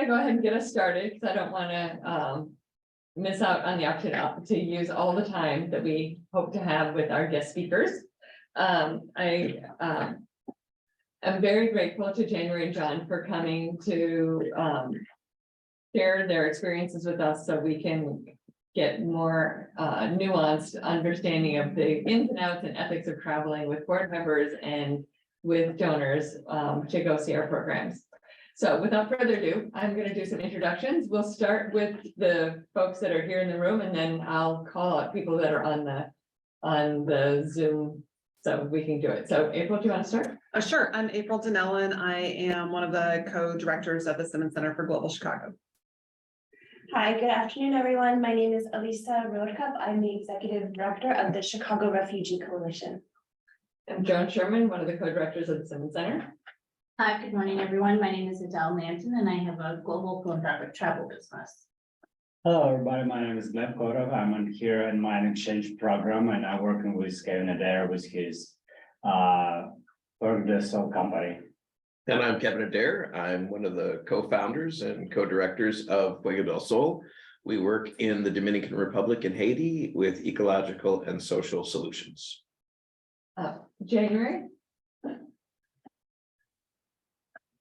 go ahead and get us started because I don't want to miss out on the opportunity to use all the time that we hope to have with our guest speakers. I am very grateful to January and John for coming to share their experiences with us so we can get more nuanced understanding of the ins and outs and ethics of traveling with board members and with donors to go see our programs. So without further ado, I'm going to do some introductions. We'll start with the folks that are here in the room, and then I'll call out people that are on the Zoom so we can do it. So April, do you want to start? Sure. I'm April Dinellen. I am one of the co-directors of the Simmons Center for Global Chicago. Hi, good afternoon, everyone. My name is Elisa Roadcup. I'm the executive director of the Chicago Refugee Coalition. I'm Joan Sherman, one of the co-directors of the Simmons Center. Hi, good morning, everyone. My name is Zell and I have a global philanthropic travel business. Hello, everybody. My name is Gleb Korov. I'm here in my exchange program, and I'm working with Kevin Adair with his Zell company. And I'm Kevin Adair. I'm one of the co-founders and co-directors of Fuego del Sol. We work in the Dominican Republic and Haiti with ecological and social solutions. January.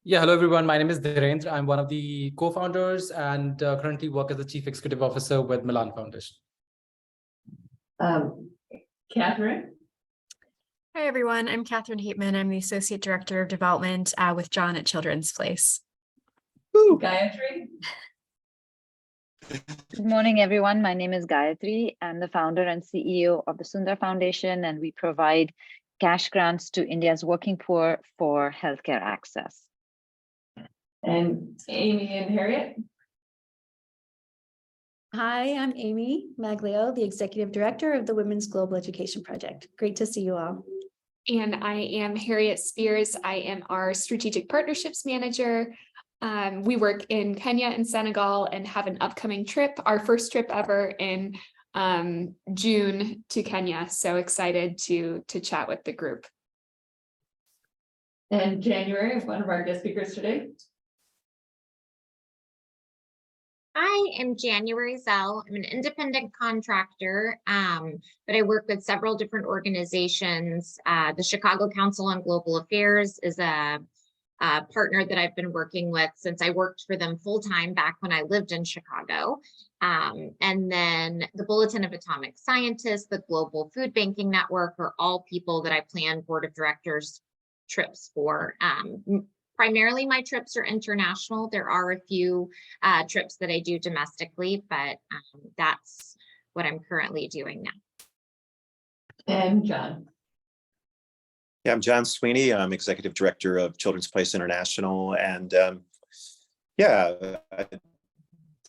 Yeah, hello everyone. My name is Dhirendra. I'm one of the co-founders and currently work as the Chief Executive Officer with Milan Foundation. Catherine. Hi, everyone. I'm Catherine Hateman. I'm the Associate Director of Development with John at Children's Place. Gayatri. Good morning, everyone. My name is Gayatri. I'm the founder and CEO of the Sundar Foundation, and we provide cash grants to India's working poor for healthcare access. And Amy and Harriet. Hi, I'm Amy Maglio, the Executive Director of the Women's Global Education Project. Great to see you all. And I am Harriet Spears. I am our Strategic Partnerships Manager. We work in Kenya and Senegal and have an upcoming trip, our first trip ever in June to Kenya. So excited to chat with the group. And January, one of our guest speakers today. I am January Zell. I'm an independent contractor, but I work with several different organizations. The Chicago Council on Global Affairs is a partner that I've been working with since I worked for them full-time back when I lived in Chicago. And then the Bulletin of Atomic Scientists, the Global Food Banking Network are all people that I plan board of directors trips for. Primarily my trips are international. There are a few trips that I do domestically, but that's what I'm currently doing now. And John. Yeah, I'm John Sweeney. I'm Executive Director of Children's Place International. And yeah, I'm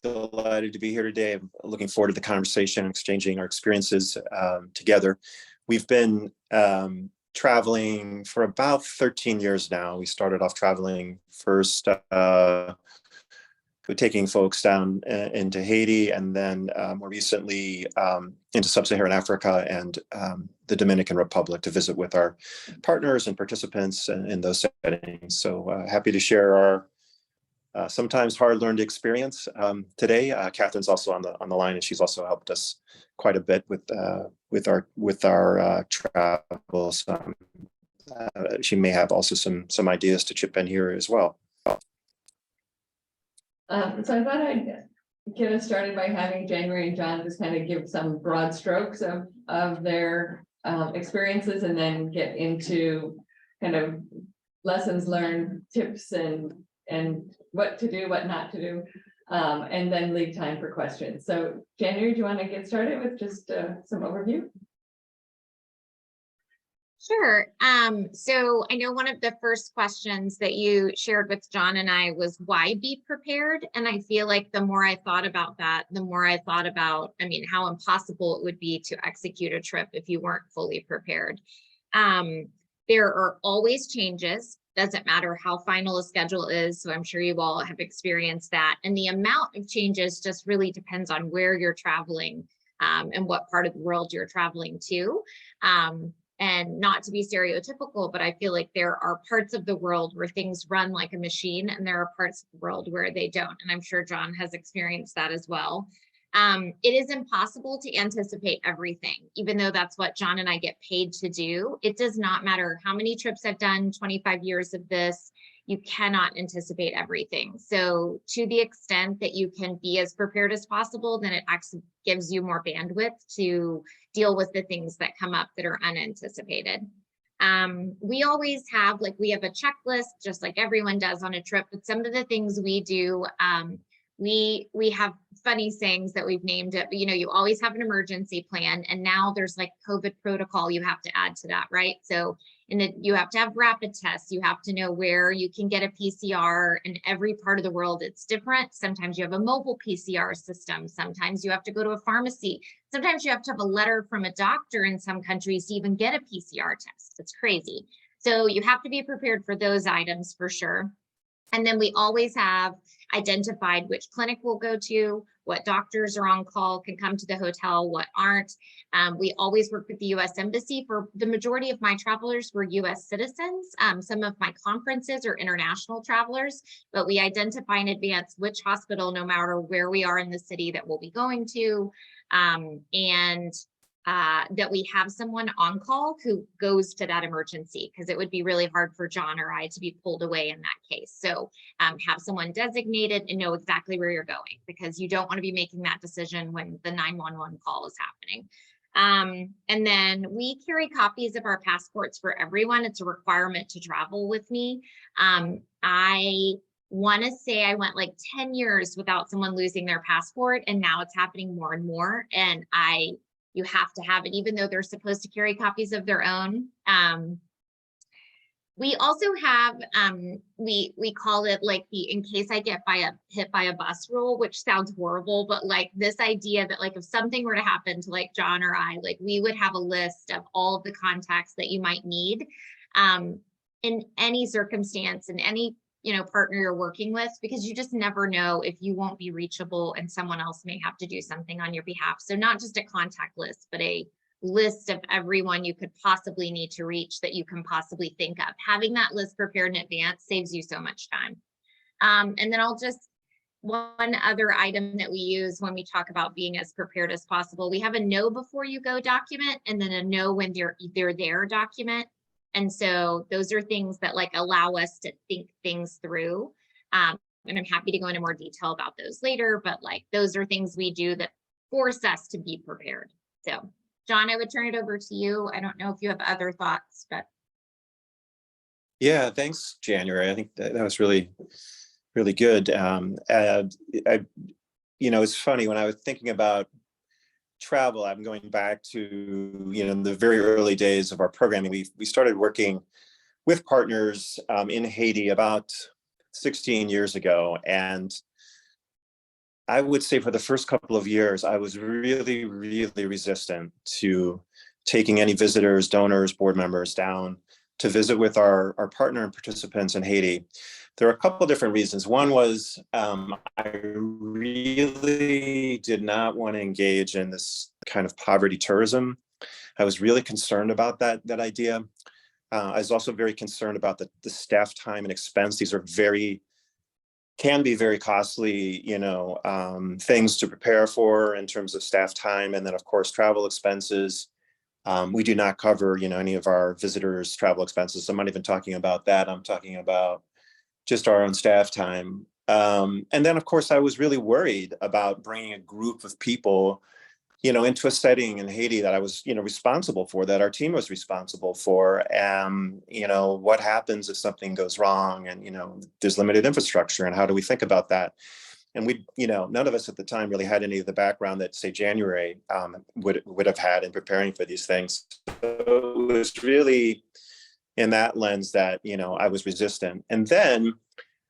delighted to be here today. I'm looking forward to the conversation and exchanging our experiences together. We've been traveling for about 13 years now. We started off traveling first taking folks down into Haiti, and then more recently into Sub-Saharan Africa and the Dominican Republic to visit with our partners and participants in those settings. So happy to share our sometimes hard-learned experience today. Catherine's also on the line, and she's also helped us quite a bit with our travels. She may have also some ideas to chip in here as well. So I thought I'd get us started by having January and John just kind of give some broad strokes of their experiences, and then get into kind of lessons learned, tips, and what to do, what not to do, and then leave time for questions. So January, do you want to get started with just some overview? Sure. So I know one of the first questions that you shared with John and I was why be prepared? And I feel like the more I thought about that, the more I thought about, how impossible it would be to execute a trip if you weren't fully prepared. There are always changes. Doesn't matter how final a schedule is. So I'm sure you all have experienced that. And the amount of changes just really depends on where you're traveling and what part of the world you're traveling to. And not to be stereotypical, but I feel like there are parts of the world where things run like a machine, and there are parts of the world where they don't. And I'm sure John has experienced that as well. It is impossible to anticipate everything, even though that's what John and I get paid to do. It does not matter how many trips I've done, 25 years of this, you cannot anticipate everything. So to the extent that you can be as prepared as possible, then it actually gives you more bandwidth to deal with the things that come up that are unanticipated. We always have, like, we have a checklist, just like everyone does on a trip, but some of the things we do, we have funny sayings that we've named it, but you know, you always have an emergency plan, and now there's like COVID protocol you have to add to that, right? So you have to have rapid tests, you have to know where you can get a PCR. In every part of the world it's different. Sometimes you have a mobile PCR system, sometimes you have to go to a pharmacy, sometimes you have to have a letter from a doctor in some countries to even get a PCR test. It's crazy. So you have to be prepared for those items for sure. And then we always have identified which clinic we'll go to, what doctors are on call, can come to the hotel, what aren't. We always work with the US Embassy. For the majority of my travelers were US citizens. Some of my conferences are international travelers, but we identify in advance which hospital, no matter where we are in the city, that we'll be going to. That we have someone on call who goes to that emergency, because it would be really hard for John or I to be pulled away in that case. So have someone designated and know exactly where you're going, because you don't want to be making that decision when the 911 call is happening. And then we carry copies of our passports for everyone. It's a requirement to travel with me. I want to say I went like 10 years without someone losing their passport, and now it's happening more and more. And you have to have it, even though they're supposed to carry copies of their own. We also have, we call it like the in case I get hit by a bus rule, which sounds horrible, but like this idea that like if something were to happen to like John or I, like we would have a list of all of the contacts that you might need in any circumstance, in any partner you're working with, because you just never know if you won't be reachable and someone else may have to do something on your behalf. So not just a contact list, but a list of everyone you could possibly need to reach that you can possibly think of. Having that list prepared in advance saves you so much time. And then one other item that we use when we talk about being as prepared as possible, we have a know before you go document, and then a know when they're there document. And so those are things that like allow us to think things through. And I'm happy to go into more detail about those later, but like those are things we do that force us to be prepared. So John, I would turn it over to you. I don't know if you have other thoughts, but. Yeah, thanks, January. I think that was really, really good. It's funny when I was thinking about travel, I'm going back to the very early days of our programming. We started working with partners in Haiti about 16 years ago, and I would say for the first couple of years I was really, really resistant to taking any visitors, donors, board members down to visit with our partner and participants in Haiti. There are a couple of different reasons. One was I really did not want to engage in this kind of poverty tourism. I was really concerned about that idea. I was also very concerned about the staff time and expense. These are can be very costly, things to prepare for in terms of staff time, and then of course travel expenses. We do not cover, any of our visitors' travel expenses. I'm not even talking about that. I'm talking about just our own staff time. And then, of course, I was really worried about bringing a group of people, into a setting in Haiti that I was, responsible for, that our team was responsible for. And, what happens if something goes wrong and, there's limited infrastructure, and how do we think about that? And we, none of us at the time really had any of the background that, say, January would have had in preparing for these things. So it was really in that lens that, I was resistant. And then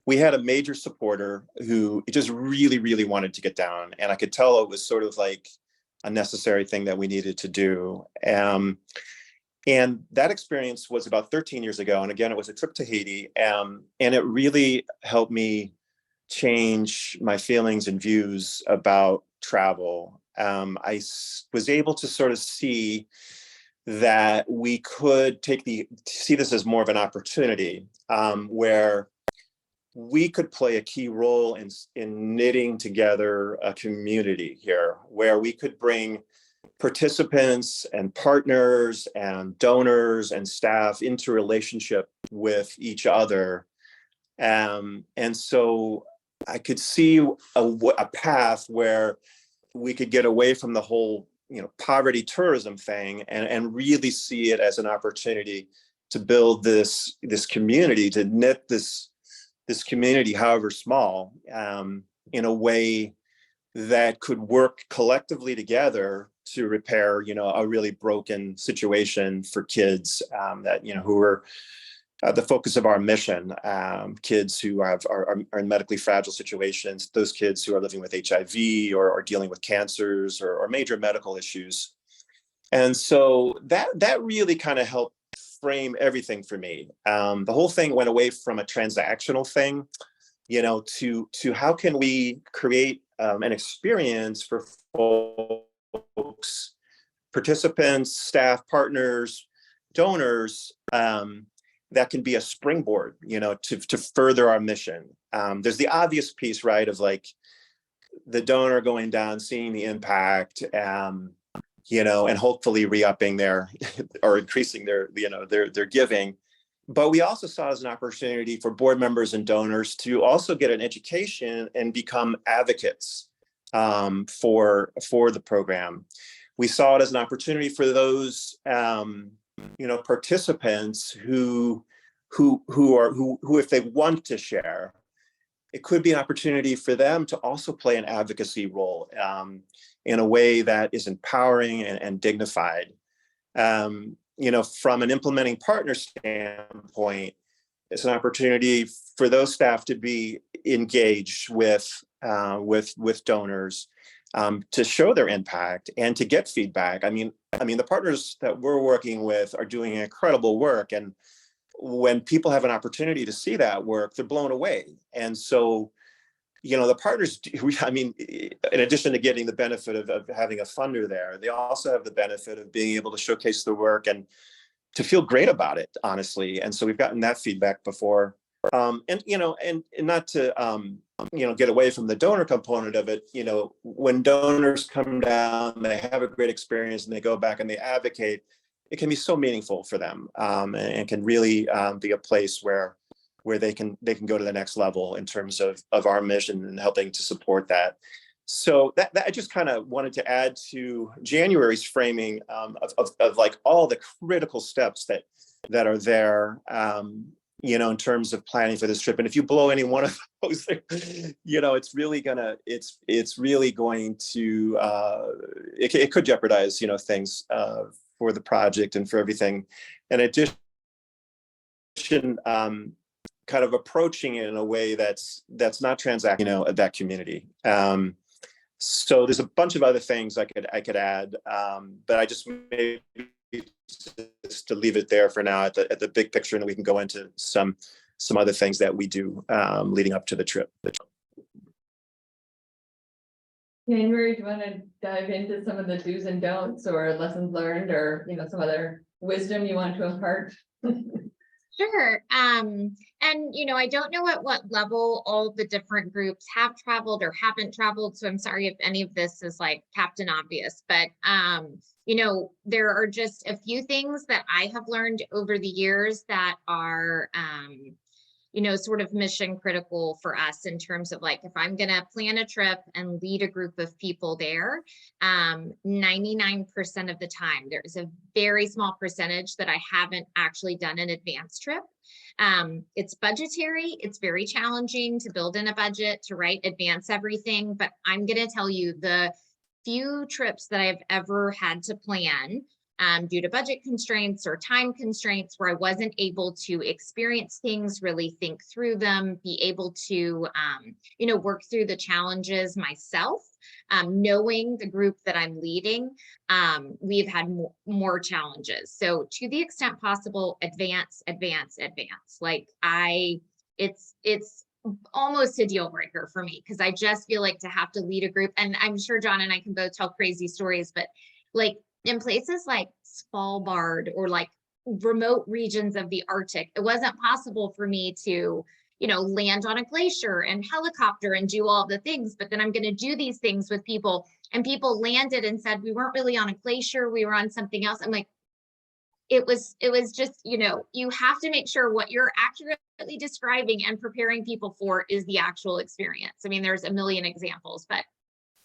we had a major supporter who just really, really wanted to get down. And I could tell it was sort of like a necessary thing that we needed to do. And that experience was about 13 years ago. And again, it was a trip to Haiti. And it really helped me change my feelings and views about travel. I was able to sort of see that we could see this as more of an opportunity, where we could play a key role in knitting together a community here, where we could bring participants and partners and donors and staff into relationship with each other. And so I could see a path where we could get away from the whole, poverty tourism thing and really see it as an opportunity to build this community, to knit this community, however small, in a way that could work collectively together to repair, a really broken situation for kids who are the focus of our mission, kids who are in medically fragile situations, those kids who are living with HIV or dealing with cancers or major medical issues. And so that really kind of helped frame everything for me. The whole thing went away from a transactional thing, to how can we create an experience for folks, participants, staff, partners, donors, that can be a springboard, to further our mission. There's the obvious piece, right, of like the donor going down, seeing the impact, and hopefully re-upping or increasing their giving. But we also saw it as an opportunity for board members and donors to also get an education and become advocates for the program. We saw it as an opportunity for those participants who if they want to share, it could be an opportunity for them to also play an advocacy role in a way that is empowering and dignified. From an implementing partner standpoint, it's an opportunity for those staff to be engaged with donors, to show their impact and to get feedback. I mean, the partners that we're working with are doing incredible work. And when people have an opportunity to see that work, they're blown away. And so, the partners, in addition to getting the benefit of having a funder there, they also have the benefit of being able to showcase the work and to feel great about it, honestly. And so we've gotten that feedback before. And not to, get away from the donor component of it, when donors come down, they have a great experience and they go back and they advocate, it can be so meaningful for them, and can really be a place where they can go to the next level in terms of our mission and helping to support that. So that I just kind of wanted to add to January's framing of like all the critical steps that are there, in terms of planning for this trip. And if you blow any one of those, it's really going to, it could jeopardize, things for the project and for everything. In addition, kind of approaching it in a way that's not transactional, that community. So there's a bunch of other things I could add, but I just maybe just to leave it there for now at the big picture, and we can go into some other things that we do leading up to the trip. January, do you want to dive into some of the do's and don'ts or lessons learned, or some other wisdom you want to impart? Sure. And, I don't know at what level all the different groups have traveled or haven't traveled. So I'm sorry if any of this is like Captain Obvious, but, there are just a few things that I have learned over the years that are, sort of mission critical for us in terms of like, if I'm going to plan a trip and lead a group of people there, 99% of the time, there's a very small percentage that I haven't actually done an advanced trip. It's budgetary. It's very challenging to build in a budget to advance everything. But I'm going to tell you, the few trips that I've ever had to plan due to budget constraints or time constraints where I wasn't able to experience things, really think through them, be able to, work through the challenges myself, knowing the group that I'm leading, we've had more challenges. So to the extent possible, advance. Like it's almost a deal breaker for me, because I just feel like to have to lead a group, and I'm sure John and I can both tell crazy stories, but like in places like Svalbard or like remote regions of the Arctic, it wasn't possible for me to, you know, land on a glacier and helicopter and do all the things, but then I'm going to do these things with people, and people landed and said, we weren't really on a glacier, we were on something else. I'm like, it was just, you know, you have to make sure what you're accurately describing and preparing people for is the actual experience. I mean, there's a million examples, but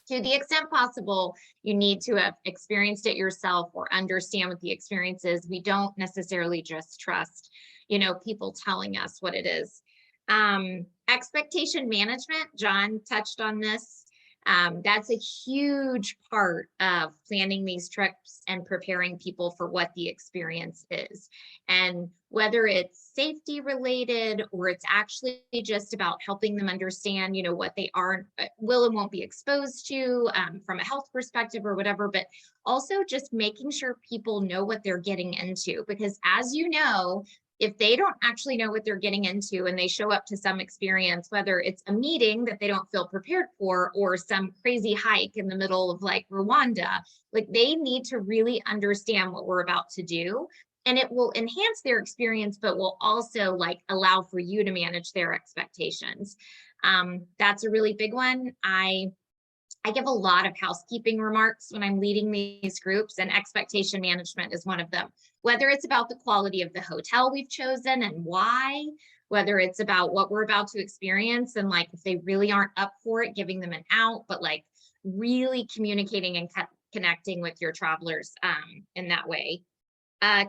to the extent possible, you need to have experienced it yourself or understand what the experience is. We don't necessarily just trust, you know, people telling us what it is. Expectation management, John touched on this. That's a huge part of planning these trips and preparing people for what the experience is. And whether it's safety related or it's actually just about helping them understand, you know, what they are, will and won't be exposed to from a health perspective or whatever, but also just making sure people know what they're getting into. Because as you know, if they don't actually know what they're getting into and they show up to some experience, whether it's a meeting that they don't feel prepared for or some crazy hike in the middle of like Rwanda, like they need to really understand what we're about to do. And it will enhance their experience, but will also like allow for you to manage their expectations. That's a really big one. I give a lot of housekeeping remarks when I'm leading these groups, and expectation management is one of them. Whether it's about the quality of the hotel we've chosen and why, whether it's about what we're about to experience and like if they really aren't up for it, giving them an out, but like really communicating and connecting with your travelers in that way.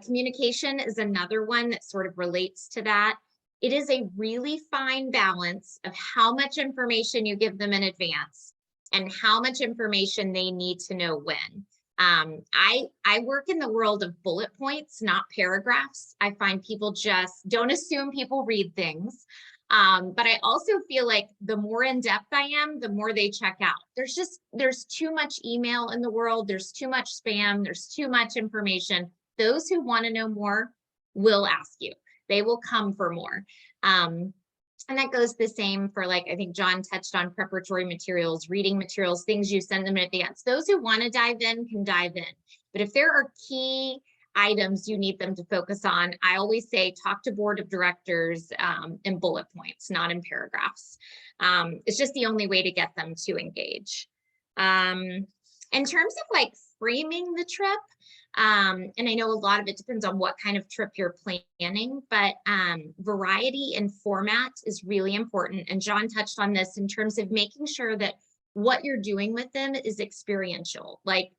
Communication is another one that sort of relates to that. It is a really fine balance of how much information you give them in advance and how much information they need to know when. I work in the world of bullet points, not paragraphs. I find people just don't assume people read things. But I also feel like the more in depth I am, the more they check out. There's too much email in the world. There's too much spam. There's too much information. Those who want to know more will ask you. They will come for more. And that goes the same for, like, I think John touched on preparatory materials, reading materials, things you send them in advance. Those who want to dive in can dive in. But if there are key items you need them to focus on, I always say talk to board of directors in bullet points, not in paragraphs. It's just the only way to get them to engage. In terms of like framing the trip, and I know a lot of it depends on what kind of trip you're planning, but variety in format is really important. And John touched on this in terms of making sure that what you're doing with them is experiential. Like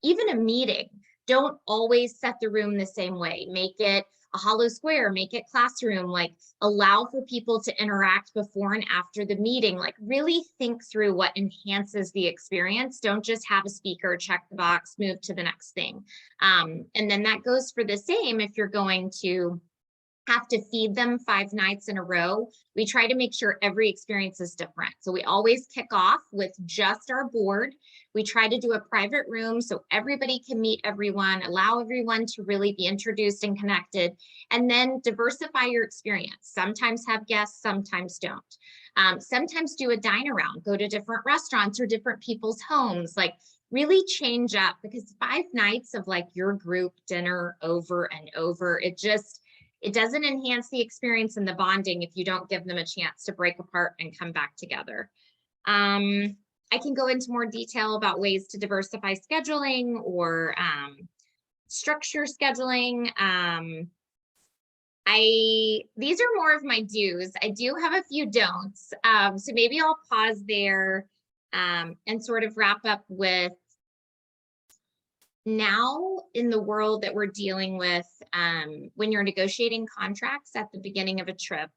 even a meeting, don't always set the room the same way. Make it a hollow square, make it classroom, like allow for people to interact before and after the meeting, like really think through what enhances the experience. Don't just have a speaker, check the box, move to the next thing. And then that goes for the same if you're going to have to feed them 5 nights in a row. We try to make sure every experience is different. So we always kick off with just our board. We try to do a private room so everybody can meet everyone, allow everyone to really be introduced and connected, and then diversify your experience. Sometimes have guests, sometimes don't. Sometimes do a dine around, go to different restaurants or different people's homes, like really change up, because 5 nights of like your group dinner over and over, it doesn't enhance the experience and the bonding if you don't give them a chance to break apart and come back together. I can go into more detail about ways to diversify scheduling or structure scheduling. These are more of my do's. I do have a few don'ts. So maybe I'll pause there and sort of wrap up with, now in the world that we're dealing with, when you're negotiating contracts at the beginning of a trip,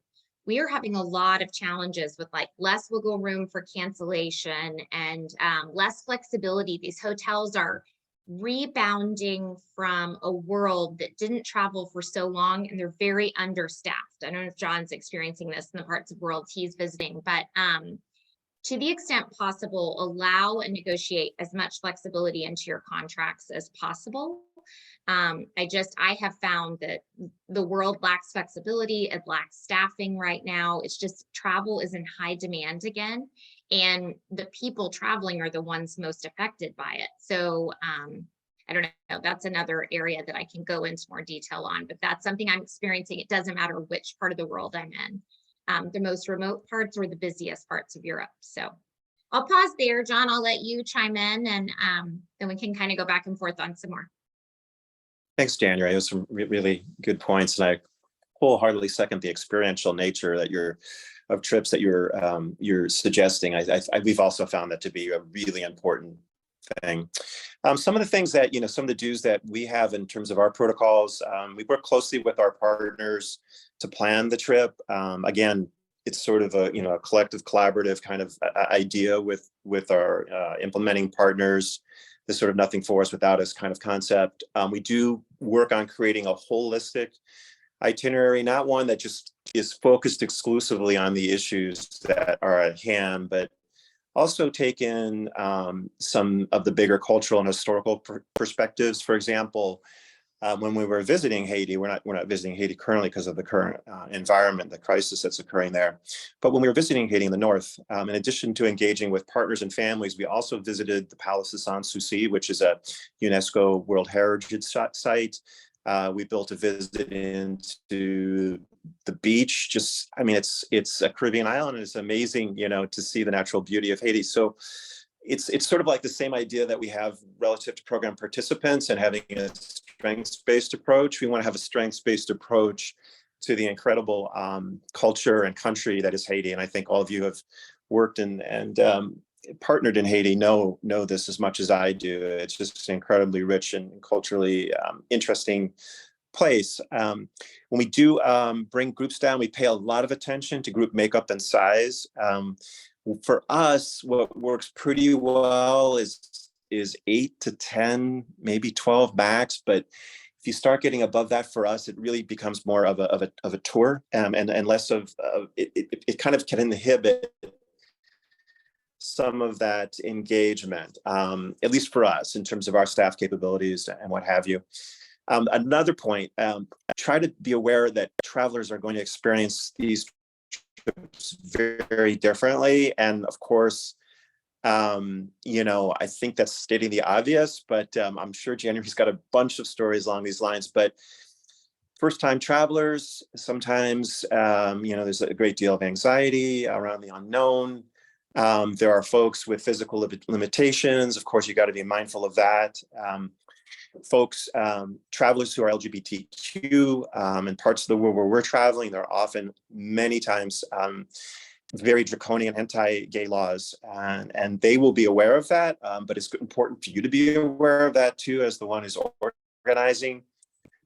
we are having a lot of challenges with like less wiggle room for cancellation and less flexibility. These hotels are rebounding from a world that didn't travel for so long, and they're very understaffed. I don't know if John's experiencing this in the parts of the world he's visiting, but to the extent possible, allow and negotiate as much flexibility into your contracts as possible. I have found that the world lacks flexibility, it lacks staffing right now. It's just travel is in high demand again, and the people traveling are the ones most affected by it. So I don't know, that's another area that I can go into more detail on, but that's something I'm experiencing. It doesn't matter which part of the world I'm in. The most remote parts or the busiest parts of Europe. So I'll pause there. John, I'll let you chime in, and then we can kind of go back and forth on some more. Thanks, January. Those are some really good points, and I wholeheartedly second the experiential nature that of trips that you're suggesting. We've also found that to be a really important thing. Some of the things that, some of the dues that we have in terms of our protocols, we work closely with our partners to plan the trip. Again, it's sort of a collective, collaborative kind of idea with our implementing partners. This sort of nothing for us without us kind of concept. We do work on creating a holistic itinerary, not one that just is focused exclusively on the issues that are at hand, but also take in some of the bigger cultural and historical perspectives. For example, when we were visiting Haiti, we're not visiting Haiti currently because of the current environment, the crisis that's occurring there. But when we were visiting Haiti in the north, in addition to engaging with partners and families, we also visited the Palace of Sanssouci, which is a UNESCO World Heritage Site. We built a visit into the beach. It's a Caribbean island, and it's amazing, to see the natural beauty of Haiti. So it's sort of like the same idea that we have relative to program participants and having a strengths-based approach. We want to have a strengths-based approach to the incredible culture and country that is Haiti. And I think all of you have worked and partnered in Haiti know this as much as I do. It's just an incredibly rich and culturally interesting place. When we do bring groups down, we pay a lot of attention to group makeup and size. For us, what works pretty well is 8 to 10, maybe 12 max. But if you start getting above that, for us, it really becomes more of a tour, and less of it kind of can inhibit some of that engagement, at least for us, in terms of our staff capabilities and what have you. Another point, try to be aware that travelers are going to experience these trips very differently. And of course, I think that's stating the obvious, but I'm sure January's got a bunch of stories along these lines. But first-time travelers, sometimes, there's a great deal of anxiety around the unknown. There are folks with physical limitations. Of course, you got to be mindful of that. Travelers who are LGBTQ in parts of the world where we're traveling, there are often many times very draconian anti-gay laws, and they will be aware of that. But it's important for you to be aware of that too, as the one who's organizing.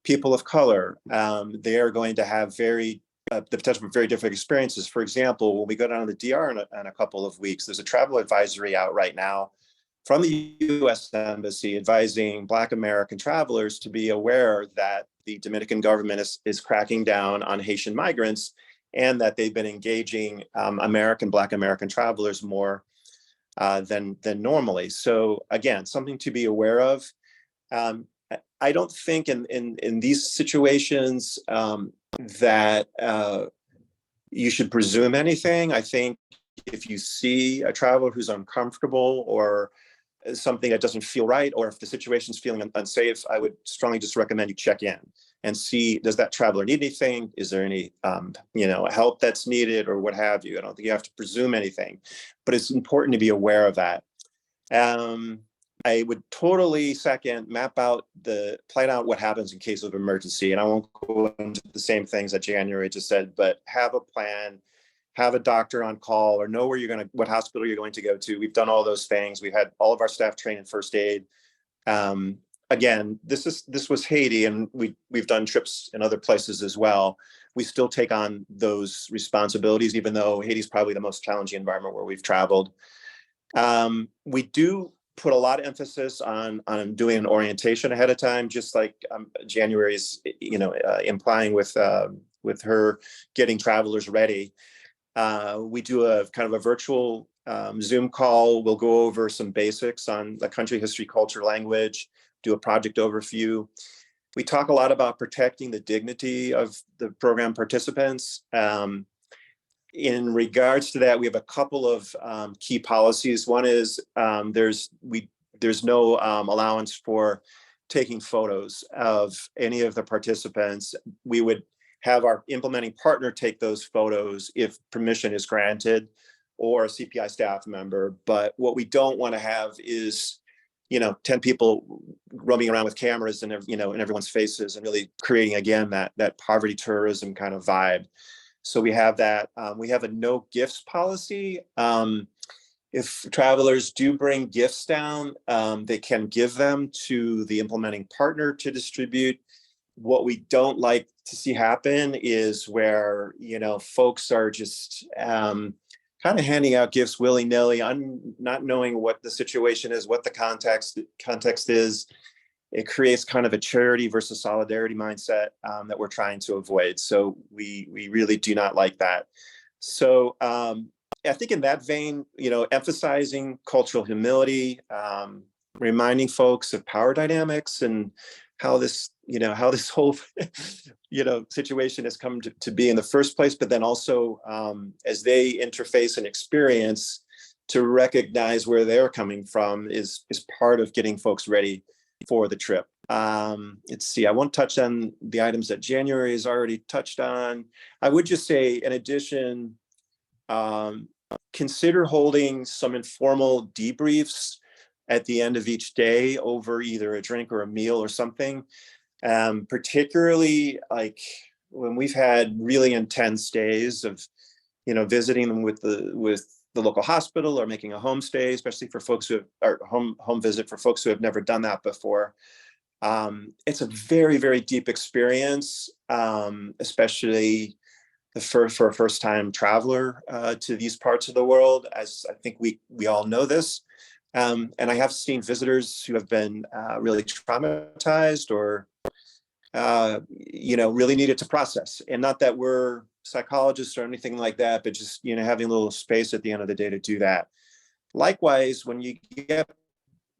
People of color, they are going to have the potential for very different experiences. For example, when we go down to the DR in a couple of weeks, there's a travel advisory out right now from the U.S. Embassy advising Black American travelers to be aware that the Dominican government is cracking down on Haitian migrants, and that they've been engaging Black American travelers more than normally. So again, something to be aware of. I don't think in these situations that you should presume anything. I think if you see a traveler who's uncomfortable or something that doesn't feel right, or if the situation's feeling unsafe, I would strongly just recommend you check in and see, does that traveler need anything? Is there any, help that's needed or what have you? I don't think you have to presume anything, but it's important to be aware of that. I would totally plan out what happens in case of emergency. And I won't go into the same things that January just said, but have a plan, have a doctor on call, or know what hospital you're going to go to. We've done all those things. We've had all of our staff trained in first aid. Again, this was Haiti, and we've done trips in other places as well. We still take on those responsibilities, even though Haiti's probably the most challenging environment where we've traveled. We do put a lot of emphasis on doing an orientation ahead of time, just like January's, implying with her getting travelers ready. We do a kind of a virtual Zoom call. We'll go over some basics on the country, history, culture, language, do a project overview. We talk a lot about protecting the dignity of the program participants. In regards to that, we have a couple of key policies. One is there's no allowance for taking photos of any of the participants. We would have our implementing partner take those photos if permission is granted, or a CPI staff member. But what we don't want to have is, 10 people roaming around with cameras and, in everyone's faces, and really creating, again, that poverty tourism kind of vibe. So we have that. We have a no gifts policy. If travelers do bring gifts down, they can give them to the implementing partner to distribute. What we don't like to see happen is where, folks are just kind of handing out gifts willy-nilly, not knowing what the situation is, what the context is. It creates kind of a charity versus solidarity mindset that we're trying to avoid. So we really do not like that. So I think in that vein, emphasizing cultural humility, reminding folks of power dynamics and how this whole, situation has come to be in the first place, but then also as they interface and experience, to recognize where they're coming from is part of getting folks ready for the trip. Let's see, I won't touch on the items that January has already touched on. I would just say, in addition, consider holding some informal debriefs at the end of each day over either a drink or a meal or something. Particularly like when we've had really intense days of, visiting them with the local hospital or making a homestay, especially for folks who have, or home visit for folks who have never done that before. It's a very, very deep experience, especially for a first-time traveler to these parts of the world, as I think we all know this. And I have seen visitors who have been really traumatized or, really needed to process. And not that we're psychologists or anything like that, but just, having a little space at the end of the day to do that. Likewise, when you get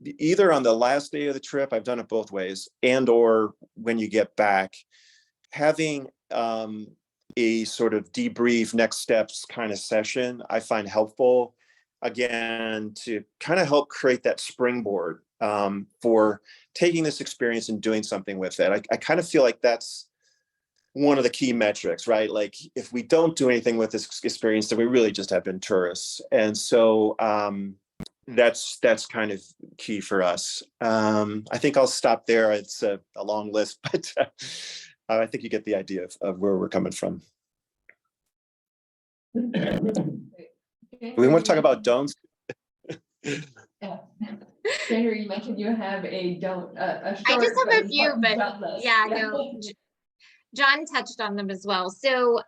either on the last day of the trip, I've done it both ways, and or when you get back, having a sort of debrief next steps kind of session, I find helpful, again, to kind of help create that springboard for taking this experience and doing something with it. I kind of feel like that's one of the key metrics, right? Like if we don't do anything with this experience, then we really just have been tourists. And so that's kind of key for us. I think I'll stop there. It's a long list, but I think you get the idea of where we're coming from. We want to talk about don'ts. Yeah. Sandra, you mentioned you have a don't. I just have a few, but yeah, no. John touched on them as well. So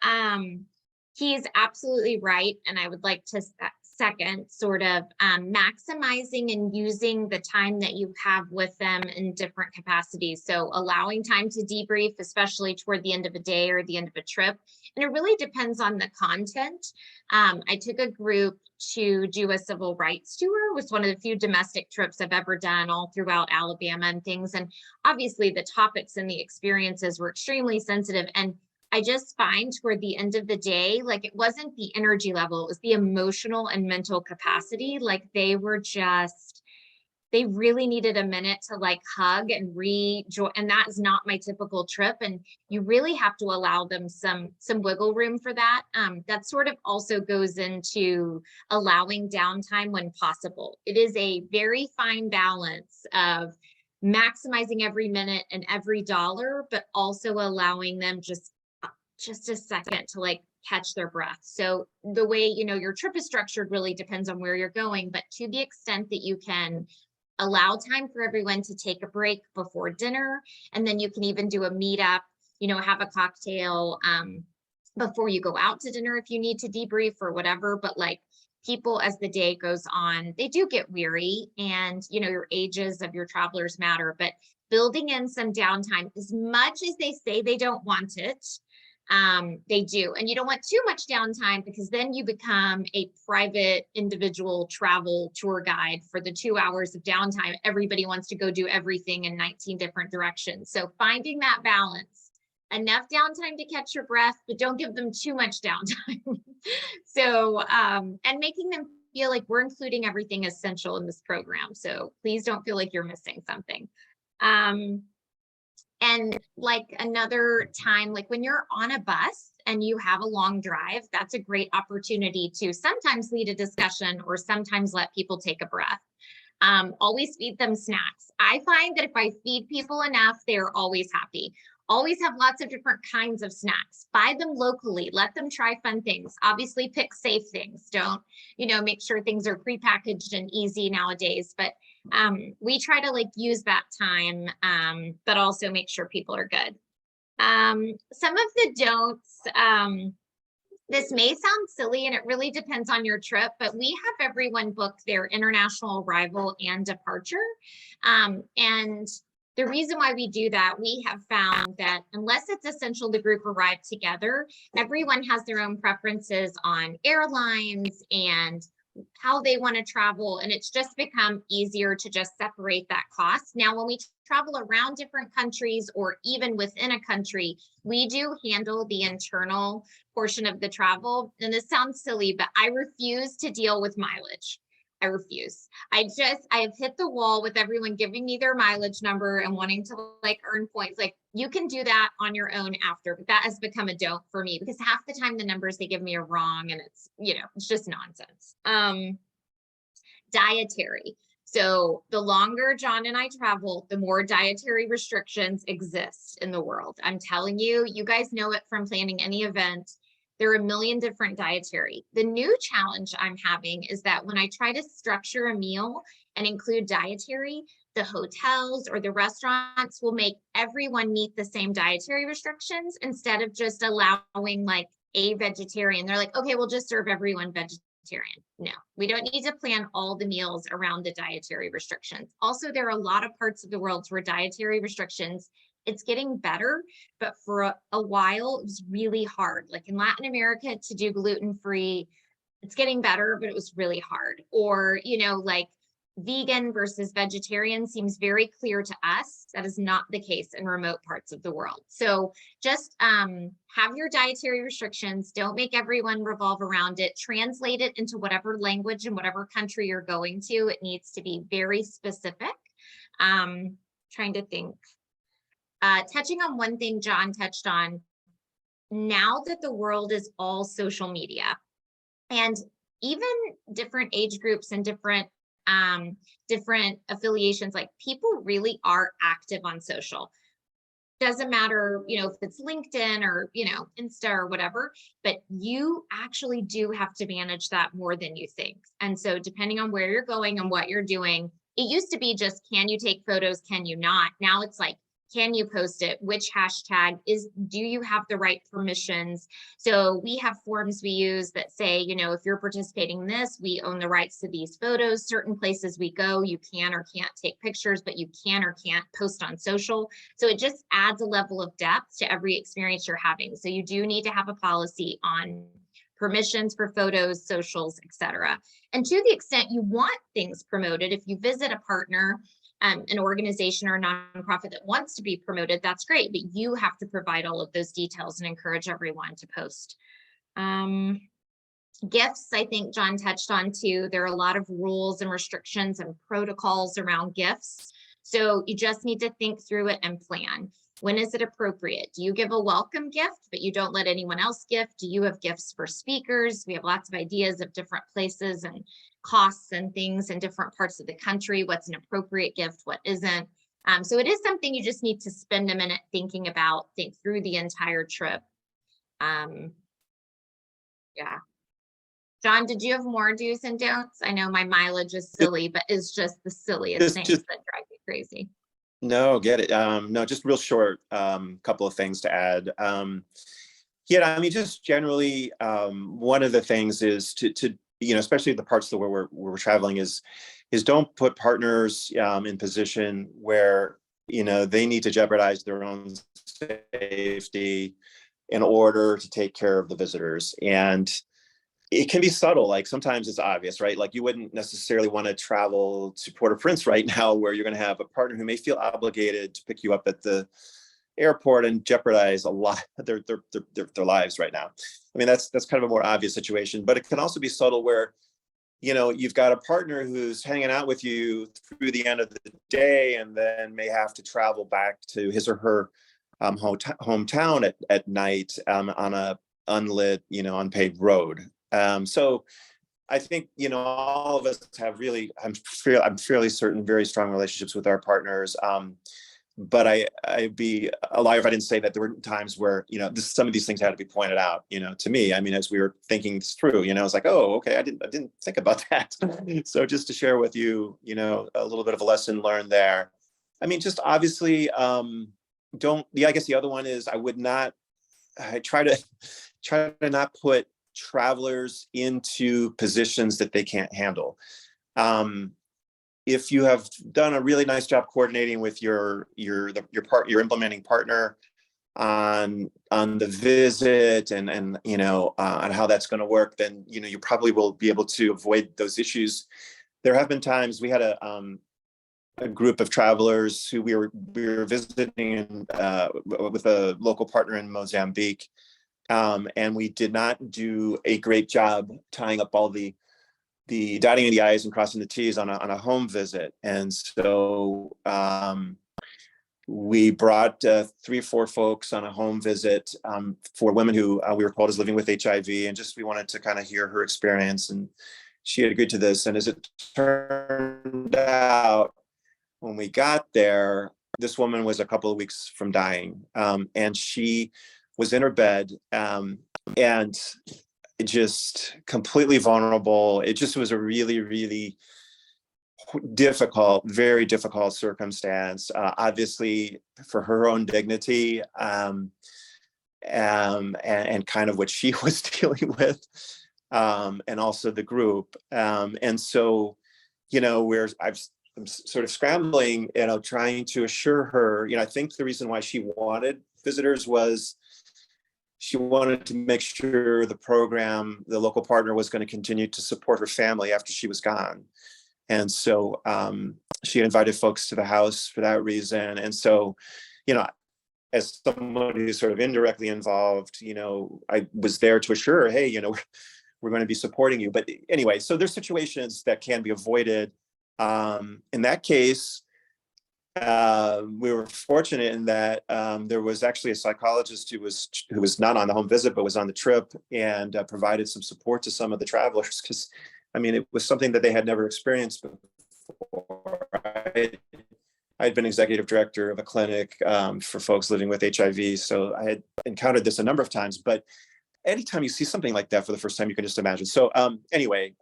he's absolutely right, and I would like to second sort of maximizing and using the time that you have with them in different capacities. So allowing time to debrief, especially toward the end of a day or the end of a trip. And it really depends on the content. I took a group to do a civil rights tour. It was one of the few domestic trips I've ever done all throughout Alabama and things. And obviously the topics and the experiences were extremely sensitive. And I just find toward the end of the day, like it wasn't the energy level, it was the emotional and mental capacity. Like they really needed a minute to like hug and rejoin. And that is not my typical trip. And you really have to allow them some wiggle room for that. That sort of also goes into allowing downtime when possible. It is a very fine balance of maximizing every minute and every dollar, but also allowing them just a second to like catch their breath. So the way, your trip is structured really depends on where you're going, but to the extent that you can allow time for everyone to take a break before dinner, and then you can even do a meetup, have a cocktail before you go out to dinner if you need to debrief or whatever. But like people, as the day goes on, they do get weary, and your ages of your travelers matter, but building in some downtime, as much as they say they don't want it, they do. And you don't want too much downtime, because then you become a private individual travel tour guide for the 2 hours of downtime. Everybody wants to go do everything in 19 different directions. So finding that balance, enough downtime to catch your breath, but don't give them too much downtime. So, and making them feel like we're including everything essential in this program. So please don't feel like you're missing something. And like another time, like when you're on a bus and you have a long drive, that's a great opportunity to sometimes lead a discussion or sometimes let people take a breath. Always feed them snacks. I find that if I feed people enough, they're always happy. Always have lots of different kinds of snacks. Buy them locally. Let them try fun things. Obviously pick safe things. Don't, make sure things are prepackaged and easy nowadays. But we try to like use that time, but also make sure people are good. Some of the don'ts, this may sound silly and it really depends on your trip, but we have everyone book their international arrival and departure. And the reason why we do that, we have found that unless it's essential the group arrive together, everyone has their own preferences on airlines and how they want to travel, and it's just become easier to just separate that cost. Now, when we travel around different countries or even within a country, we do handle the internal portion of the travel. And this sounds silly, but I refuse to deal with mileage. I refuse. I have hit the wall with everyone giving me their mileage number and wanting to like earn points. Like you can do that on your own after, but that has become a don't for me because half the time the numbers they give me are wrong and it's, it's just nonsense. Dietary. So the longer John and I travel, the more dietary restrictions exist in the world. I'm telling you, you guys know it from planning any event. There are a million different dietary. The new challenge I'm having is that when I try to structure a meal and include dietary, the hotels or the restaurants will make everyone meet the same dietary restrictions instead of just allowing like a vegetarian. They're like, okay, we'll just serve everyone vegetarian. No, we don't need to plan all the meals around the dietary restrictions. Also, there are a lot of parts of the world where dietary restrictions, it's getting better, but for a while it was really hard. Like in Latin America to do gluten-free, it's getting better, but it was really hard. Or, like vegan versus vegetarian seems very clear to us. That is not the case in remote parts of the world. So just have your dietary restrictions. Don't make everyone revolve around it. Translate it into whatever language and whatever country you're going to. It needs to be very specific. Trying to think. Touching on one thing John touched on, now that the world is all social media and even different age groups and different affiliations, like people really are active on social. Doesn't matter, if it's LinkedIn or, Insta or whatever, but you actually do have to manage that more than you think. And so depending on where you're going and what you're doing, it used to be just, can you take photos? Can you not? Now it's like, can you post it? Which hashtag do you have the right permissions? So we have forms we use that say, if you're participating in this, we own the rights to these photos. Certain places we go, you can or can't take pictures, but you can or can't post on social. So it just adds a level of depth to every experience you're having. So you do need to have a policy on permissions for photos, socials, etc. And to the extent you want things promoted, if you visit a partner, an organization or a nonprofit that wants to be promoted, that's great, but you have to provide all of those details and encourage everyone to post. Gifts, I think John touched on too. There are a lot of rules and restrictions and protocols around gifts. So you just need to think through it and plan. When is it appropriate? Do you give a welcome gift, but you don't let anyone else gift? Do you have gifts for speakers? We have lots of ideas of different places and costs and things in different parts of the country. What's an appropriate gift? What isn't? So it is something you just need to spend a minute thinking about, think through the entire trip. Yeah. John, did you have more do's and don'ts? I know my mileage is silly, but it's just the silliest things that drive me crazy. No, get it. No, just real short, couple of things to add. Yeah, I mean, just generally, one of the things is to especially the parts of where we're traveling is don't put partners in position where, they need to jeopardize their own safety in order to take care of the visitors. And it can be subtle. Like sometimes it's obvious, right? Like you wouldn't necessarily want to travel to Port-au-Prince right now where you're going to have a partner who may feel obligated to pick you up at the airport and jeopardize a lot of their lives right now. I mean, that's kind of a more obvious situation, but it can also be subtle where you've got a partner who's hanging out with you through the end of the day and then may have to travel back to his or her hometown at night on a unlit, unpaved road. So I think, all of us have really, I'm fairly certain, very strong relationships with our partners. But I'd be a liar if I didn't say that there were times where, some of these things had to be pointed out, to me. I mean, as we were thinking this through, I was like, oh, okay, I didn't think about that. So just to share with you, a little bit of a lesson learned there. I mean, just obviously, I guess the other one is I try to not put travelers into positions that they can't handle. If you have done a really nice job coordinating with your implementing partner on the visit and on how that's going to work, then you probably will be able to avoid those issues. There have been times we had a group of travelers who we were visiting with a local partner in Mozambique, and we did not do a great job tying up all the dotting of the I's and crossing the T's on a home visit. And so we brought 3 or 4 folks on a home visit for women who we were told is living with HIV, and we wanted to kind of hear her experience, and she had agreed to this. And as it turned out, when we got there, this woman was a couple of weeks from dying, and she was in her bed and just completely vulnerable. It just was a really, really difficult, very difficult circumstance, obviously for her own dignity, and kind of what she was dealing with, and also the group. And so, I'm sort of scrambling, trying to assure her, I think the reason why she wanted visitors was she wanted to make sure the program, the local partner, was going to continue to support her family after she was gone. And so she invited folks to the house for that reason. And so, as somebody who's sort of indirectly involved, I was there to assure her, hey, we're going to be supporting you. But anyway, so there's situations that can be avoided. In that case, we were fortunate in that there was actually a psychologist who was not on the home visit but was on the trip, and provided some support to some of the travelers, because it was something that they had never experienced before. I'd been executive director of a clinic for folks living with HIV, so I had encountered this a number of times. But anytime you see something like that for the first time, you can just imagine. So anyway.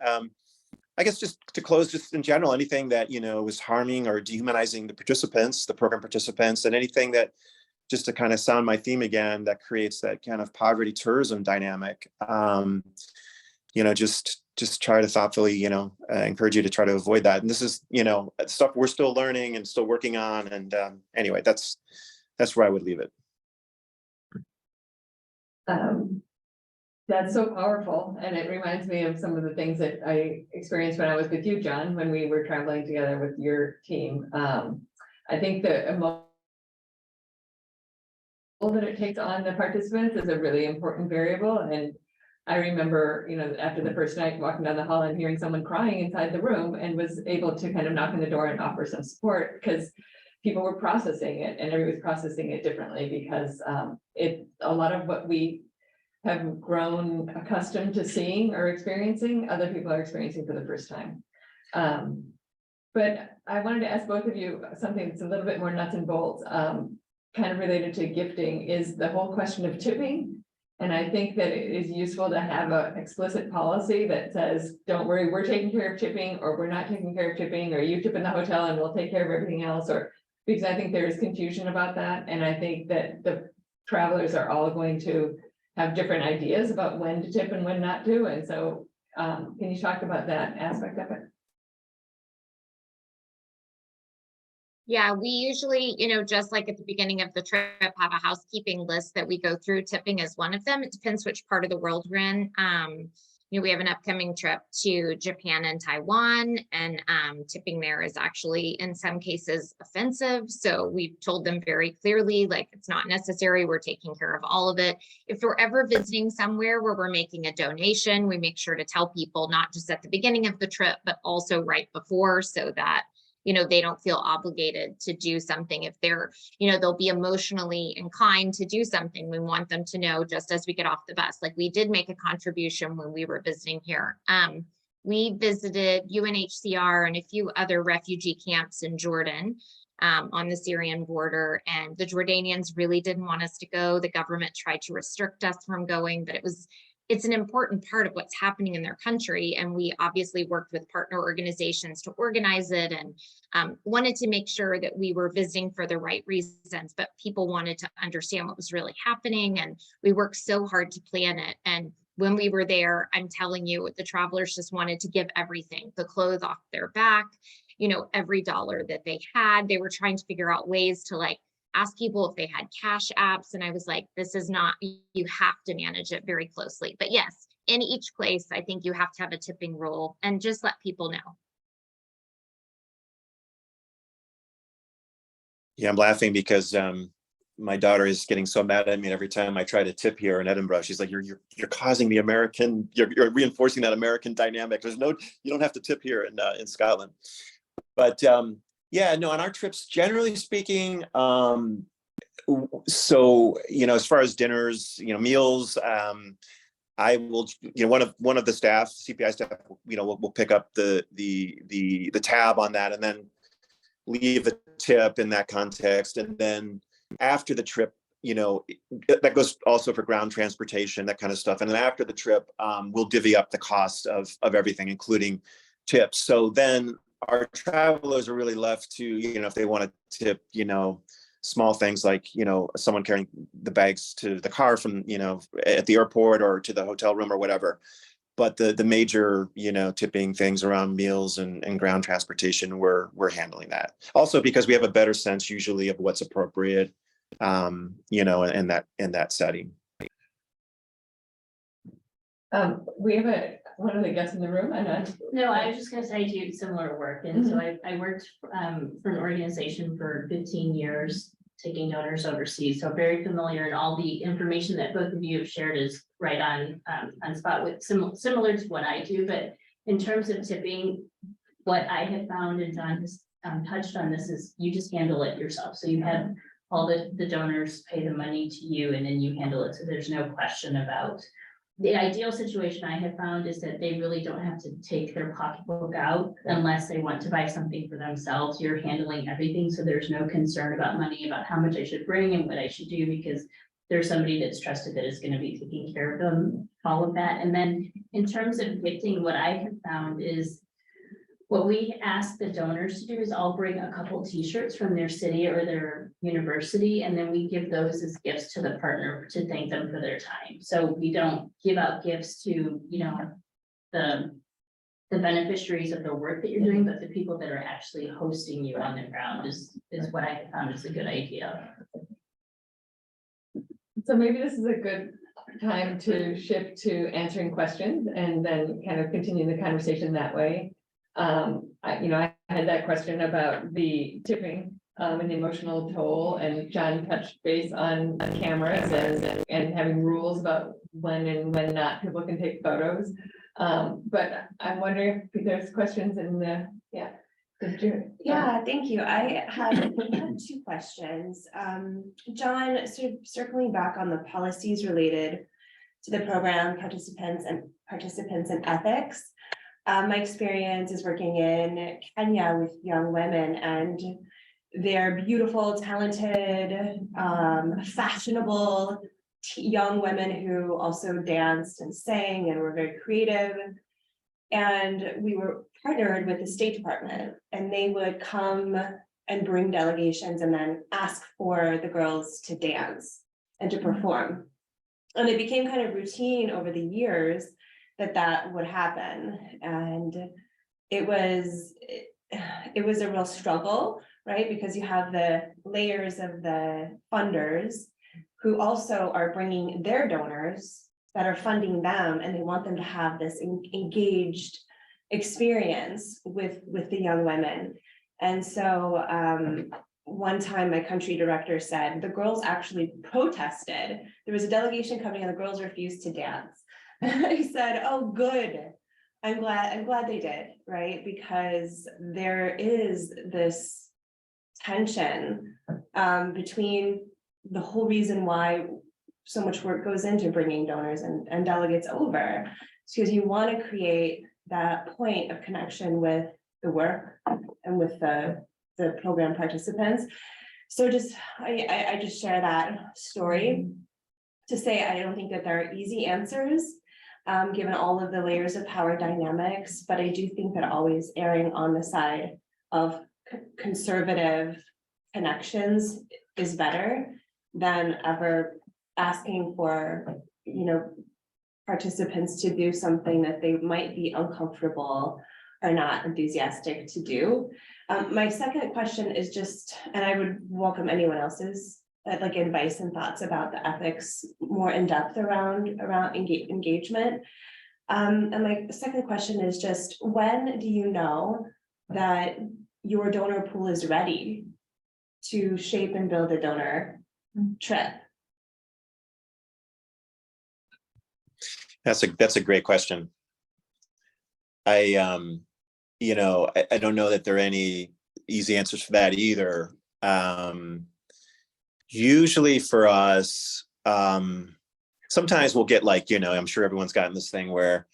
I guess just to close, just in general, anything that, was harming or dehumanizing the program participants, and anything that, just to kind of sound my theme again, that creates that kind of poverty tourism dynamic, just try to thoughtfully, encourage you to try to avoid that. And this is, stuff we're still learning and still working on. And anyway, that's where I would leave it. That's so powerful, and it reminds me of some of the things that I experienced when I was with you, John, when we were traveling together with your team. I think the emotion that it takes on the participants is a really important variable. And I remember, after the first night, walking down the hall and hearing someone crying inside the room, and was able to kind of knock on the door and offer some support, because people were processing it, and everybody was processing it differently, because a lot of what we have grown accustomed to seeing or experiencing, other people are experiencing for the first time. But I wanted to ask both of you something that's a little bit more nuts and bolts, kind of related to gifting, is the whole question of tipping. And I think that it is useful to have an explicit policy that says, don't worry, we're taking care of tipping, or we're not taking care of tipping, or you tip in the hotel and we'll take care of everything else, because I think there is confusion about that. And I think that the travelers are all going to have different ideas about when to tip and when not to. And so can you talk about that aspect of it? Yeah, we usually, just like at the beginning of the trip, have a housekeeping list that we go through. Tipping is one of them. It depends which part of the world we're in. we have an upcoming trip to Japan and Taiwan, and tipping there is actually in some cases offensive. So we've told them very clearly, like, it's not necessary. We're taking care of all of it. If we're ever visiting somewhere where we're making a donation, we make sure to tell people not just at the beginning of the trip, but also right before, so that they don't feel obligated to do something. If they're, they'll be emotionally inclined to do something, we want them to know just as we get off the bus. Like, we did make a contribution when we were visiting here. We visited UNHCR and a few other refugee camps in Jordan on the Syrian border, and the Jordanians really didn't want us to go. The government tried to restrict us from going, but it's an important part of what's happening in their country. And we obviously worked with partner organizations to organize it, and wanted to make sure that we were visiting for the right reasons, but people wanted to understand what was really happening. And we worked so hard to plan it. And when we were there, I'm telling you, the travelers just wanted to give everything, the clothes off their back, every dollar that they had. They were trying to figure out ways to, like, ask people if they had cash apps. And I was like, this is not, you have to manage it very closely. But yes, in each place, I think you have to have a tipping rule, and just let people know. Yeah, I'm laughing because my daughter is getting so mad at me every time I try to tip here in Edinburgh. She's like, you're causing the American, you're reinforcing that American dynamic. You don't have to tip here in Scotland. But yeah, no, on our trips, generally speaking, so, as far as dinners, meals, I will, one of the staff, CPI staff, will pick up the tab on that, and then leave a tip in that context. And then after the trip, that goes also for ground transportation, that kind of stuff. And then after the trip, we'll divvy up the cost of everything, including tips. So then our travelers are really left to, if they want to tip, small things like, someone carrying the bags to the car from, at the airport or to the hotel room or whatever. But the major, tipping things around meals and ground transportation, we're handling that. Also because we have a better sense usually of what's appropriate, in that setting. We have one of the guests in the room, and No, I was just gonna say I do similar work, and so I worked for an organization for 15 years, taking donors overseas, so very familiar, and all the information that both of you have shared is right on spot with similar to what I do. But in terms of tipping, what I have found, and John has touched on this, is you just handle it yourself. So you have all the donors pay the money to you, and then you handle it, so there's no question about. The ideal situation I have found is that they really don't have to take their pocketbook out unless they want to buy something for themselves. You're handling everything, so there's no concern about money, about how much I should bring and what I should do, because there's somebody that's trusted that is going to be taking care of them, all of that. And then in terms of gifting, what I have found is what we ask the donors to do is I'll bring a couple t-shirts from their city or their university, and then we give those as gifts to the partner to thank them for their time. So we don't give out gifts to, the beneficiaries of the work that you're doing, but the people that are actually hosting you on the ground is what I have found is a good idea. so maybe this is a good time to shift to answering questions and then kind of continue the conversation that way. I had that question about the tipping and the emotional toll, and John touched base on cameras and having rules about when and when not people can take photos. But I'm wondering if there's questions in the, yeah. Yeah, thank you. I have two questions. John, sort of circling back on the policies related to the program, participants and ethics. My experience is working in Kenya with young women, and they're beautiful, talented, fashionable young women who also danced and sang and were very creative. And we were partnered with the State Department, and they would come and bring delegations and then ask for the girls to dance and to perform. And it became kind of routine over the years that would happen. And it was a real struggle, right? Because you have the layers of the funders who also are bringing their donors that are funding them, and they want them to have this engaged experience with the young women. And so one time my country director said the girls actually protested. There was a delegation coming and the girls refused to dance. And I said, oh, good. I'm glad they did, right? Because there is this tension between the whole reason why so much work goes into bringing donors and delegates over. It's because you want to create that point of connection with the work and with the program participants. So I just share that story to say I don't think that there are easy answers, given all of the layers of power dynamics, but I do think that always erring on the side of conservative connections is better than ever asking for, participants to do something that they might be uncomfortable or not enthusiastic to do. My second question is just, and I would welcome anyone else's advice and thoughts about the ethics more in depth around engagement. And my second question is just, when do you know that your donor pool is ready to shape and build a donor trip? That's a great question. I don't know that there are any easy answers for that either. Usually for us, sometimes we'll get I'm sure everyone's gotten this thing where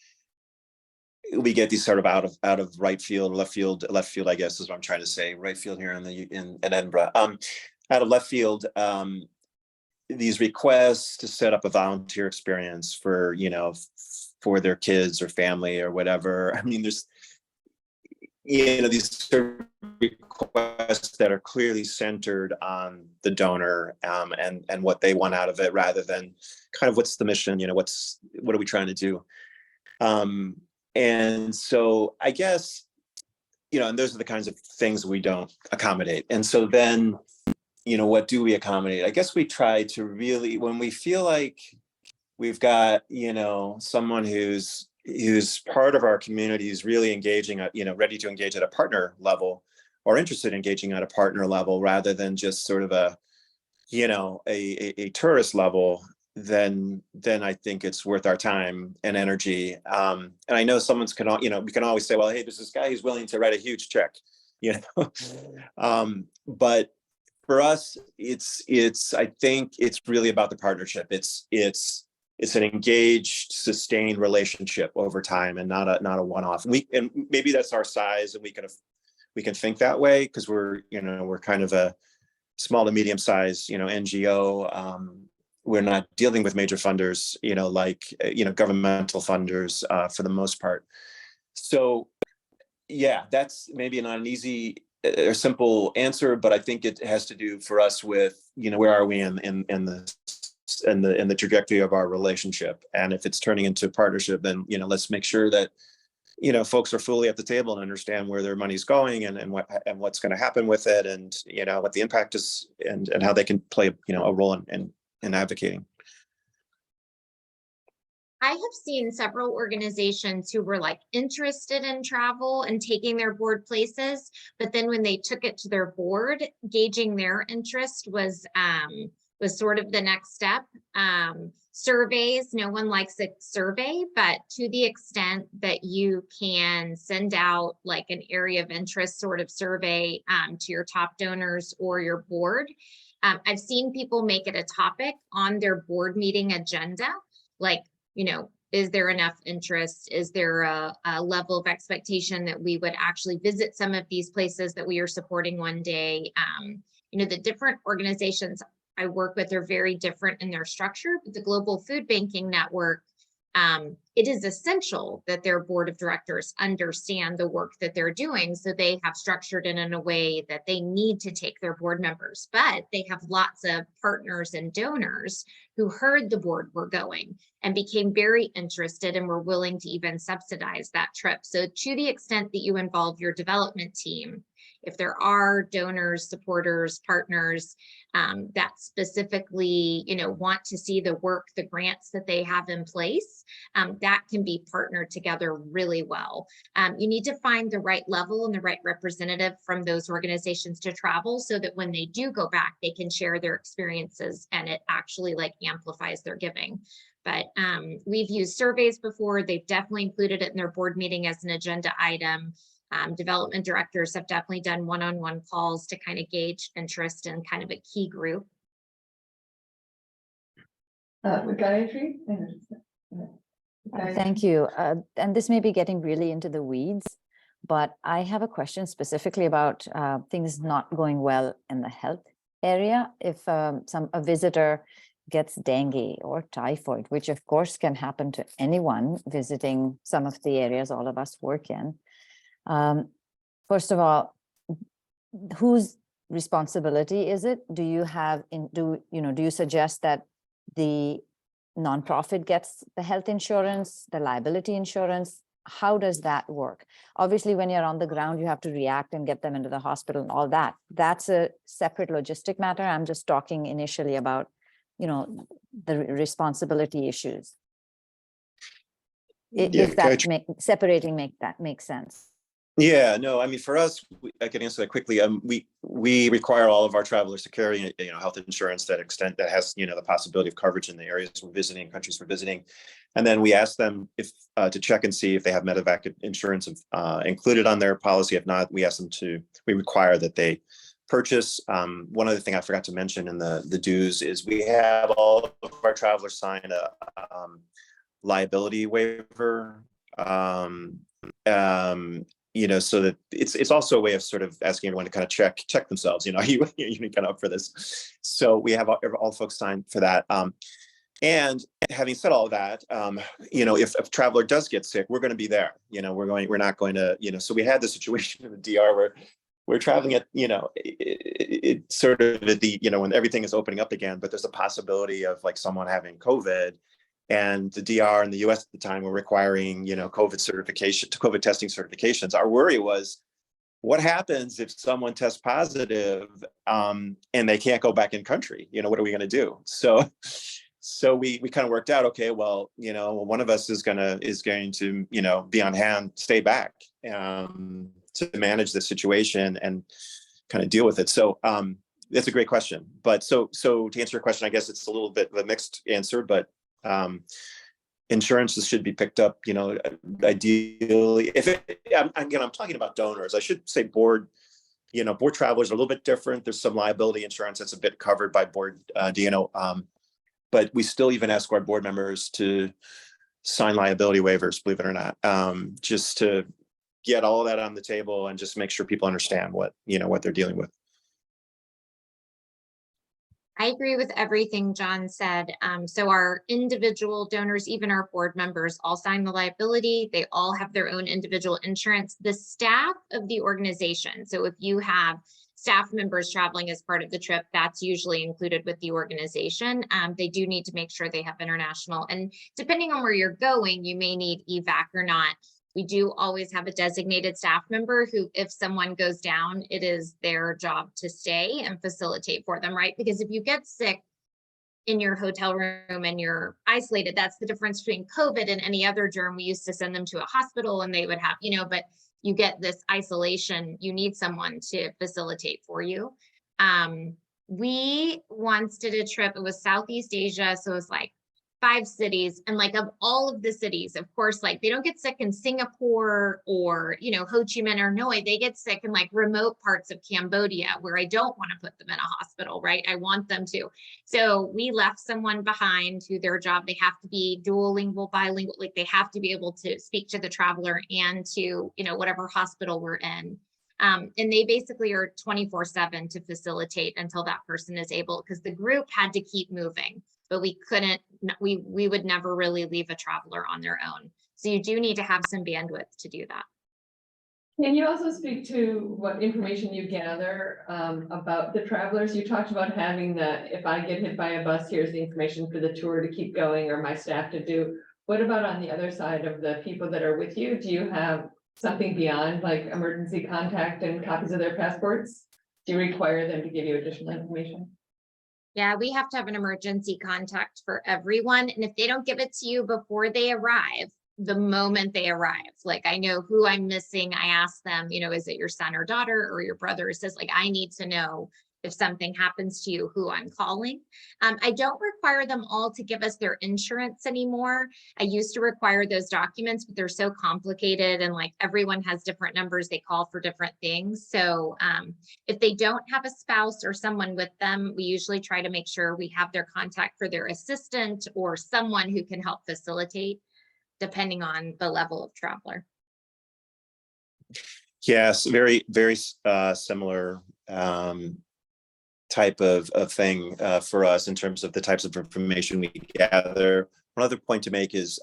we get these sort of out of right field, left field, I guess is what I'm trying to say, right field here in Edinburgh, out of left field, these requests to set up a volunteer experience for their kids or family or whatever. I mean, there's these sort of requests that are clearly centered on the donor and what they want out of it, rather than kind of what's the mission, what are we trying to do? And so I guess, and those are the kinds of things we don't accommodate. And so then, what do we accommodate? I guess we try to really, when we feel like we've got, someone who's part of our community is really engaging, ready to engage at a partner level or interested in engaging at a partner level rather than just sort of a tourist level, then I think it's worth our time and energy. And I know we can always say, well, hey, there's this guy who's willing to write a huge check, but for us, I think it's really about the partnership. It's an engaged, sustained relationship over time, and not a one-off. And maybe that's our size, and we can think that way because we're kind of a small to medium size, NGO. We're not dealing with major funders, governmental funders for the most part. So, yeah, that's maybe not an easy or simple answer, but I think it has to do for us with where are we in the trajectory of our relationship, and if it's turning into a partnership, then let's make sure that folks are fully at the table and understand where their money's going and what's going to happen with it, and what the impact is, and how they can play a role in advocating. I have seen several organizations who were interested in travel and taking their board places, but then when they took it to their board, gauging their interest was sort of the next step. Surveys, no one likes a survey, but to the extent that you can send out an area of interest sort of survey to your top donors or your board. I've seen people make it a topic on their board meeting agenda, is there enough interest? Is there a level of expectation that we would actually visit some of these places that we are supporting one day? The different organizations I work with are very different in their structure, but the Global Food Banking Network it is essential that their board of directors understand the work that they're doing. So they have structured it in a way that they need to take their board members, but they have lots of partners and donors who heard the board were going and became very interested and were willing to even subsidize that trip. So to the extent that you involve your development team, if there are donors, supporters, partners that specifically, want to see the work, the grants that they have in place, that can be partnered together really well. You need to find the right level and the right representative from those organizations to travel so that when they do go back, they can share their experiences and it actually like amplifies their giving. But we've used surveys before. They've definitely included it in their board meeting as an agenda item. Development directors have definitely done one-on-one calls to kind of gauge interest in kind of a key group. Gayatri? Thank you. And this may be getting really into the weeds, but I have a question specifically about things not going well in the health area. If a visitor gets dengue or typhoid, which of course can happen to anyone visiting some of the areas all of us work in. First of all, whose responsibility is it? Do you do you suggest that the nonprofit gets the health insurance, the liability insurance? How does that work? Obviously, when you're on the ground, you have to react and get them into the hospital and all that. That's a separate logistic matter. I'm just talking initially about, the responsibility issues. If that separating that makes sense. Yeah, no, I mean, for us, I can answer that quickly. We require all of our travelers to carry, health insurance that has, the possibility of coverage in the areas we're visiting, countries we're visiting. And then we ask them to check and see if they have medevac insurance included on their policy. If not, we require that they purchase. One other thing I forgot to mention in the dues is we have all of our travelers sign a liability waiver. So that it's also a way of sort of asking everyone to kind of check themselves, you kind of up for this. So we have all folks sign for that. And having said all that, if a traveler does get sick, we're going to be there. We're not going to, so we had the situation in the DR where we're traveling at, it sort of at the, when everything is opening up again, but there's a possibility of like someone having COVID. And the DR and the US at the time were requiring, COVID testing certifications. Our worry was, what happens if someone tests positive and they can't go back in country? What are we going to do? So we kind of worked out, okay, well, one of us is going to, be on hand, stay back to manage the situation and kind of deal with it. So that's a great question. But so to answer your question, I guess it's a little bit of a mixed answer, but insurances should be picked up, ideally. I'm talking about donors. I should say board travelers are a little bit different. There's some liability insurance that's a bit covered by board D&O, but we still even ask our board members to sign liability waivers, believe it or not, just to get all of that on the table and just make sure people understand what they're dealing with. I agree with everything John said. So our individual donors, even our board members, all sign the liability. They all have their own individual insurance. The staff of the organization, so if you have staff members traveling as part of the trip, that's usually included with the organization. They do need to make sure they have international. And depending on where you're going, you may need evac or not. We do always have a designated staff member who, if someone goes down, it is their job to stay and facilitate for them, right? Because if you get sick in your hotel room and you're isolated, that's the difference between COVID and any other germ. We used to send them to a hospital and they would have, but you get this isolation, you need someone to facilitate for you. We once did a trip, it was Southeast Asia. So it was like 5 cities, and like of all of the cities, of course, like they don't get sick in Singapore or, Ho Chi Minh or Hanoi. They get sick in like remote parts of Cambodia where I don't want to put them in a hospital, right? I want them to. So we left someone behind who their job, they have to be dual lingual, bilingual, like they have to be able to speak to the traveler and to, whatever hospital we're in. And they basically are 24/7 to facilitate until that person is able, because the group had to keep moving. but we couldn't, we would never really leave a traveler on their own. So you do need to have some bandwidth to do that. Can you also speak to what information you gather about the travelers? You talked about having the, if I get hit by a bus, here's the information for the tour to keep going or my staff to do. What about on the other side of the people that are with you? Do you have something beyond like emergency contact and copies of their passports? Do you require them to give you additional information? Yeah, we have to have an emergency contact for everyone. And if they don't give it to you before they arrive, the moment they arrive, like I know who I'm missing, I ask them, you know, is it your son or daughter or your brother? It says like, I need to know if something happens to you, who I'm calling. I don't require them all to give us their insurance anymore. I used to require those documents, but they're so complicated and like everyone has different numbers they call for different things. So if they don't have a spouse or someone with them, we usually try to make sure we have their contact for their assistant or someone who can help facilitate, depending on the level of traveler. Yes, very, very similar type of thing for us in terms of the types of information we gather. One other point to make is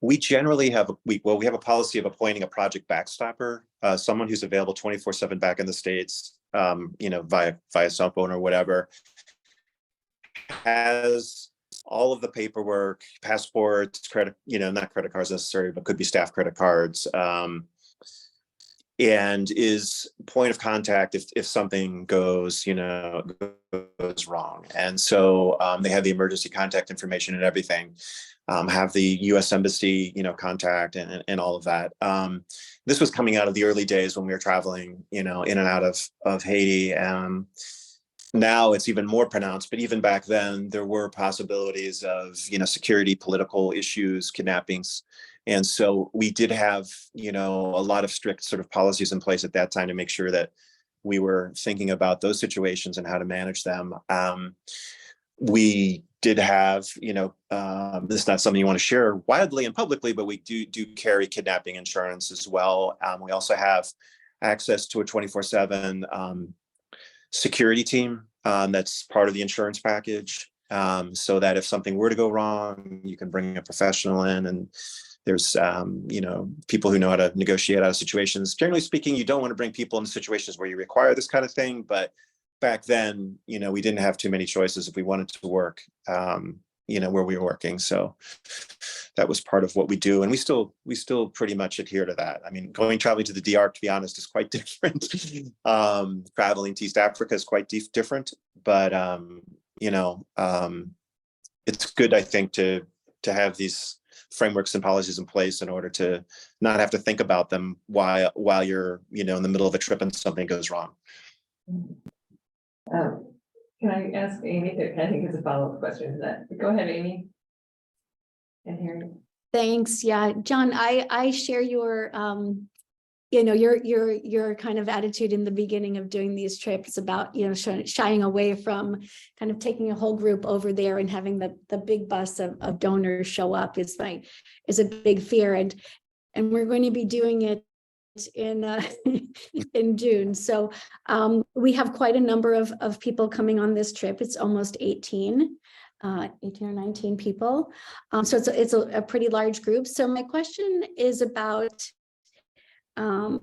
we generally have, we have a policy of appointing a project backstopper, someone who's available 24/7 back in the States, you know, via cell phone or whatever, has all of the paperwork, passports, credit, you know, not credit cards necessarily, but could be staff credit cards, and is point of contact if something goes, you know, goes wrong. And so they have the emergency contact information and everything, have the US Embassy, you know, contact and all of that. This was coming out of the early days when we were traveling, you know, in and out of Haiti. Now it's even more pronounced, but even back then there were possibilities of, you know, security, political issues, kidnappings. And so we did have, you know, a lot of strict sort of policies in place at that time to make sure that we were thinking about those situations and how to manage them. We did have, you know, this is not something you want to share widely and publicly, but we do carry kidnapping insurance as well. We also have access to a 24/7 security team that's part of the insurance package, so that if something were to go wrong, you can bring a professional in, and there's you know, people who know how to negotiate out of situations. Generally speaking, you don't want to bring people in situations where you require this kind of thing, but back then, you know, we didn't have too many choices if we wanted to work, you know, where we were working. So that was part of what we do, and we still pretty much adhere to that. I mean, traveling to the DR, to be honest, is quite different. Traveling to East Africa is quite different, but you know, it's good, I think, to have these frameworks and policies in place in order to not have to think about them while you're, you know, in the middle of a trip and something goes wrong. Can I ask Amy? I think it's a follow-up question to that. Go ahead, Amy. And Harry. Thanks. Yeah, John, I share your, you know, your kind of attitude in the beginning of doing these trips about, you know, shying away from kind of taking a whole group over there and having the big bus of donors show up is a big fear. And we're going to be doing it in June. So we have quite a number of people coming on this trip. It's almost 18 or 19 people. So it's a pretty large group. So my question is about I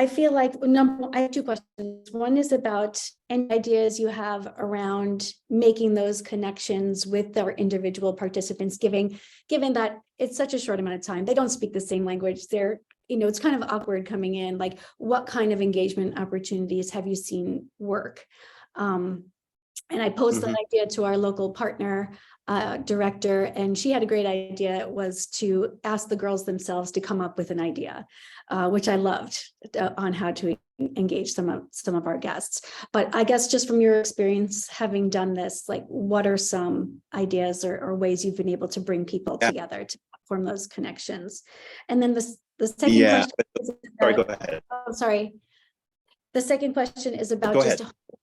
feel like I have two questions. One is about any ideas you have around making those connections with our individual participants, given that it's such a short amount of time. They don't speak the same language. They're, you know, it's kind of awkward coming in, like what kind of engagement opportunities have you seen work? And I posed that idea to our local partner director, and she had a great idea. It was to ask the girls themselves to come up with an idea, which I loved, on how to engage some of our guests. But I guess just from your experience having done this, like what are some ideas or ways you've been able to bring people together to form those connections? And then the second question is sorry, go ahead. Oh, sorry. The second question is about just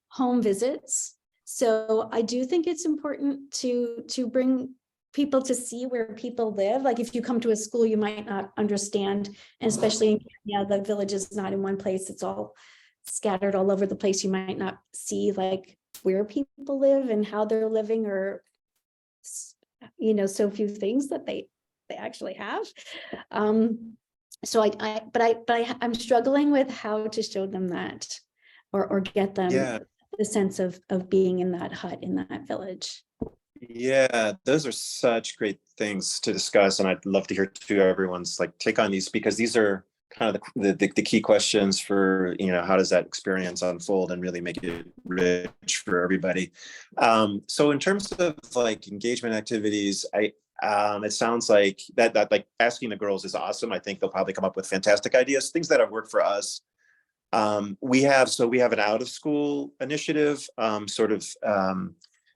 home visits. So I do think it's important to bring people to see where people live. Like if you come to a school, you might not understand, and especially in Kenya, the village is not in one place. It's all scattered all over the place. You might not see like where people live and how they're living, or so few things that they actually have. So I'm struggling with how to show them that, or get them the sense of being in that hut, in that village. Yeah, those are such great things to discuss, and I'd love to hear too everyone's take on these, because these are kind of the key questions for how does that experience unfold and really make it rich for everybody. So in terms of engagement activities, it sounds like that asking the girls is awesome. I think they'll probably come up with fantastic ideas, things that have worked for us. We have an out of school initiative,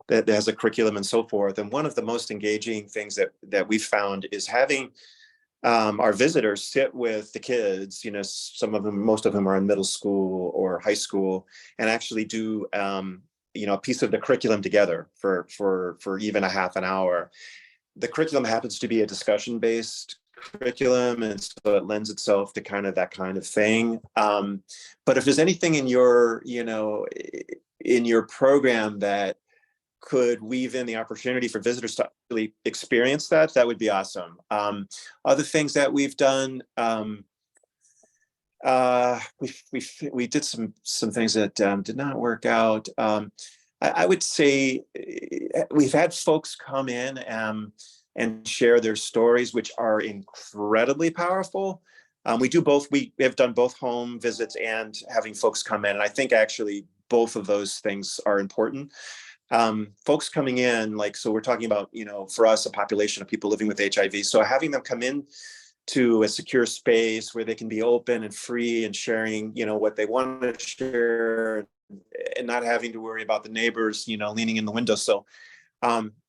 that has a curriculum and so forth. And one of the most engaging things that we've found is having our visitors sit with the kids, most of them are in middle school or high school, and actually do a piece of the curriculum together for even a half an hour. The curriculum happens to be a discussion-based curriculum, and so it lends itself to that kind of thing. But if there's anything in your program that could weave in the opportunity for visitors to really experience that would be awesome. Other things that we've done, we did some things that did not work out. I would say we've had folks come in and share their stories, which are incredibly powerful. We do both. We have done both home visits and having folks come in, and I think actually both of those things are important. Folks coming in, so we're talking about, for us, a population of people living with HIV. So having them come in to a secure space where they can be open and free and sharing, what they want to share, and not having to worry about the neighbors, leaning in the windowsill,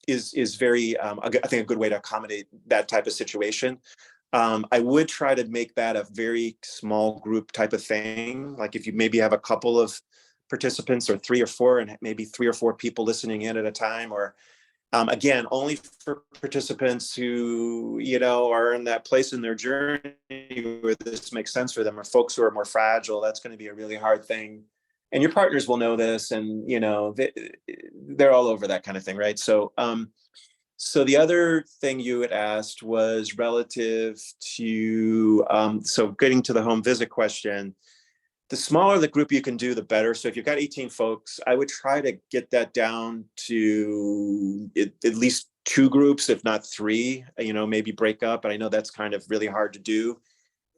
is very, I think, a good way to accommodate that type of situation. I would try to make that a very small group type of thing. If you maybe have a couple of participants, or 3 or 4, and maybe 3 or 4 people listening in at a time, or again, only for participants who are in that place in their journey where this makes sense for them, or folks who are more fragile. That's going to be a really hard thing, and your partners will know this, and they're all over that kind of thing, right? So so the other thing you had asked was relative to so getting to the home visit question. The smaller the group you can do, the better. So if you've got 18 folks, I would try to get that down to at least 2 groups, if not 3, maybe break up. But I know that's kind of really hard to do.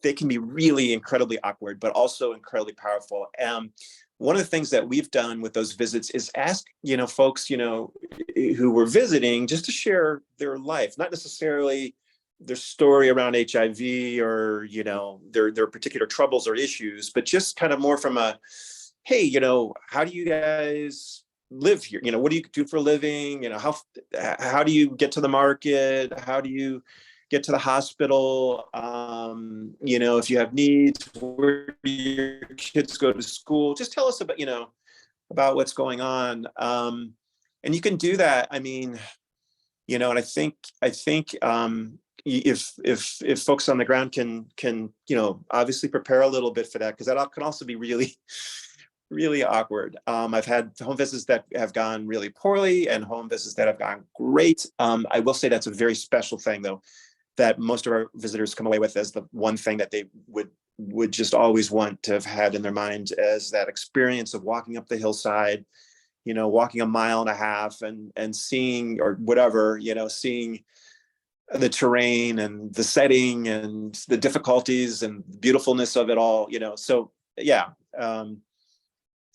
They can be really incredibly awkward, but also incredibly powerful. One of the things that we've done with those visits is ask, folks, who were visiting, just to share their life, not necessarily their story around HIV or, their particular troubles or issues, but just kind of more from a, hey, how do you guys live here? What do you do for a living? How do you get to the market? How do you get to the hospital? If you have needs, where do your kids go to school? Just tell us about what's going on. And you can do that. And I think if folks on the ground can obviously prepare a little bit for that, because that can also be really, really awkward. I've had home visits that have gone really poorly and home visits that have gone great. I will say that's a very special thing, though, that most of our visitors come away with as the one thing that they would just always want to have had in their mind, as that experience of walking up the hillside, walking 1.5 miles and seeing, or whatever, seeing the terrain and the setting and the difficulties and beautifulness of it all, so yeah.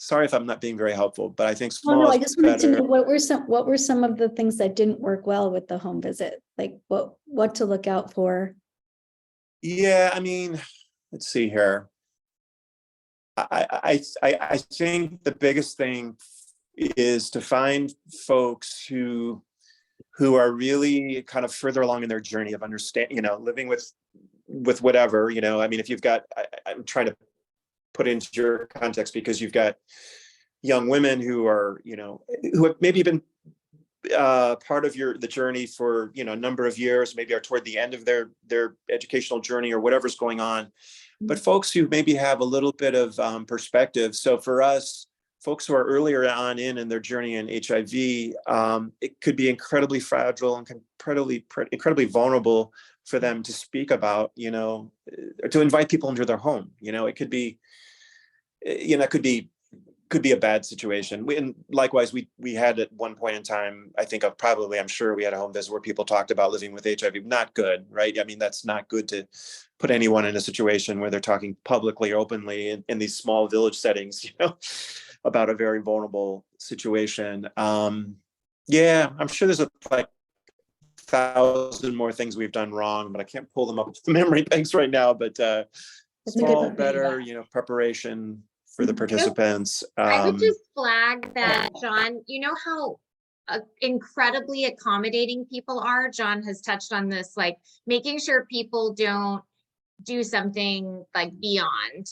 Sorry if I'm not being very helpful, but I think small. No, I just wanted to know what were some of the things that didn't work well with the home visit, what to look out for. Yeah, let's see here. I think the biggest thing is to find folks who are really kind of further along in their journey of understanding, living with whatever, if you've got, I'm trying to put into your context, because you've got young women who are, who have maybe been part of the journey for, a number of years, maybe are toward the end of their educational journey or whatever's going on, but folks who maybe have a little bit of perspective. So for us, folks who are earlier on in their journey in HIV, it could be incredibly fragile and incredibly vulnerable for them to speak about, or to invite people into their home. It could be, could be a bad situation. And likewise, we had at one point in time, I'm sure we had a home visit where people talked about living with HIV. Not good, right? I mean, that's not good to put anyone in a situation where they're talking publicly or openly in these small village settings, about a very vulnerable situation. Yeah, I'm sure there's like 1,000 more things we've done wrong, but I can't pull them up to the memory banks right now. But small, better, preparation for the participants. I would just flag that, John, you know how incredibly accommodating people are. John has touched on this, like making sure people don't do something like beyond.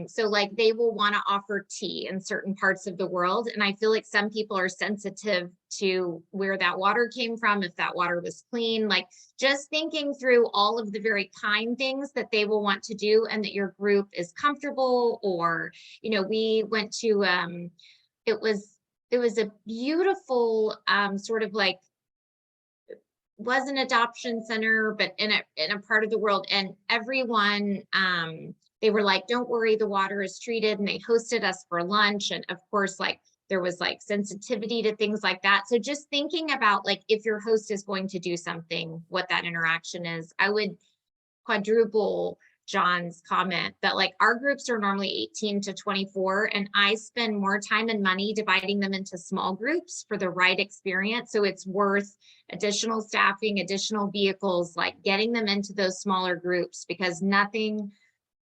So like they will want to offer tea in certain parts of the world. And I feel like some people are sensitive to where that water came from, if that water was clean, like just thinking through all of the very kind things that they will want to do and that your group is comfortable. Or, we went to, it was a beautiful sort of like, was an adoption center, but in a part of the world, and everyone, they were like, don't worry, the water is treated, and they hosted us for lunch. And of course, like there was like sensitivity to things like that. So just thinking about like, if your host is going to do something, what that interaction is. I would quadruple John's comment that like our groups are normally 18 to 24, and I spend more time and money dividing them into small groups for the right experience. So it's worth additional staffing, additional vehicles, like getting them into those smaller groups, because nothing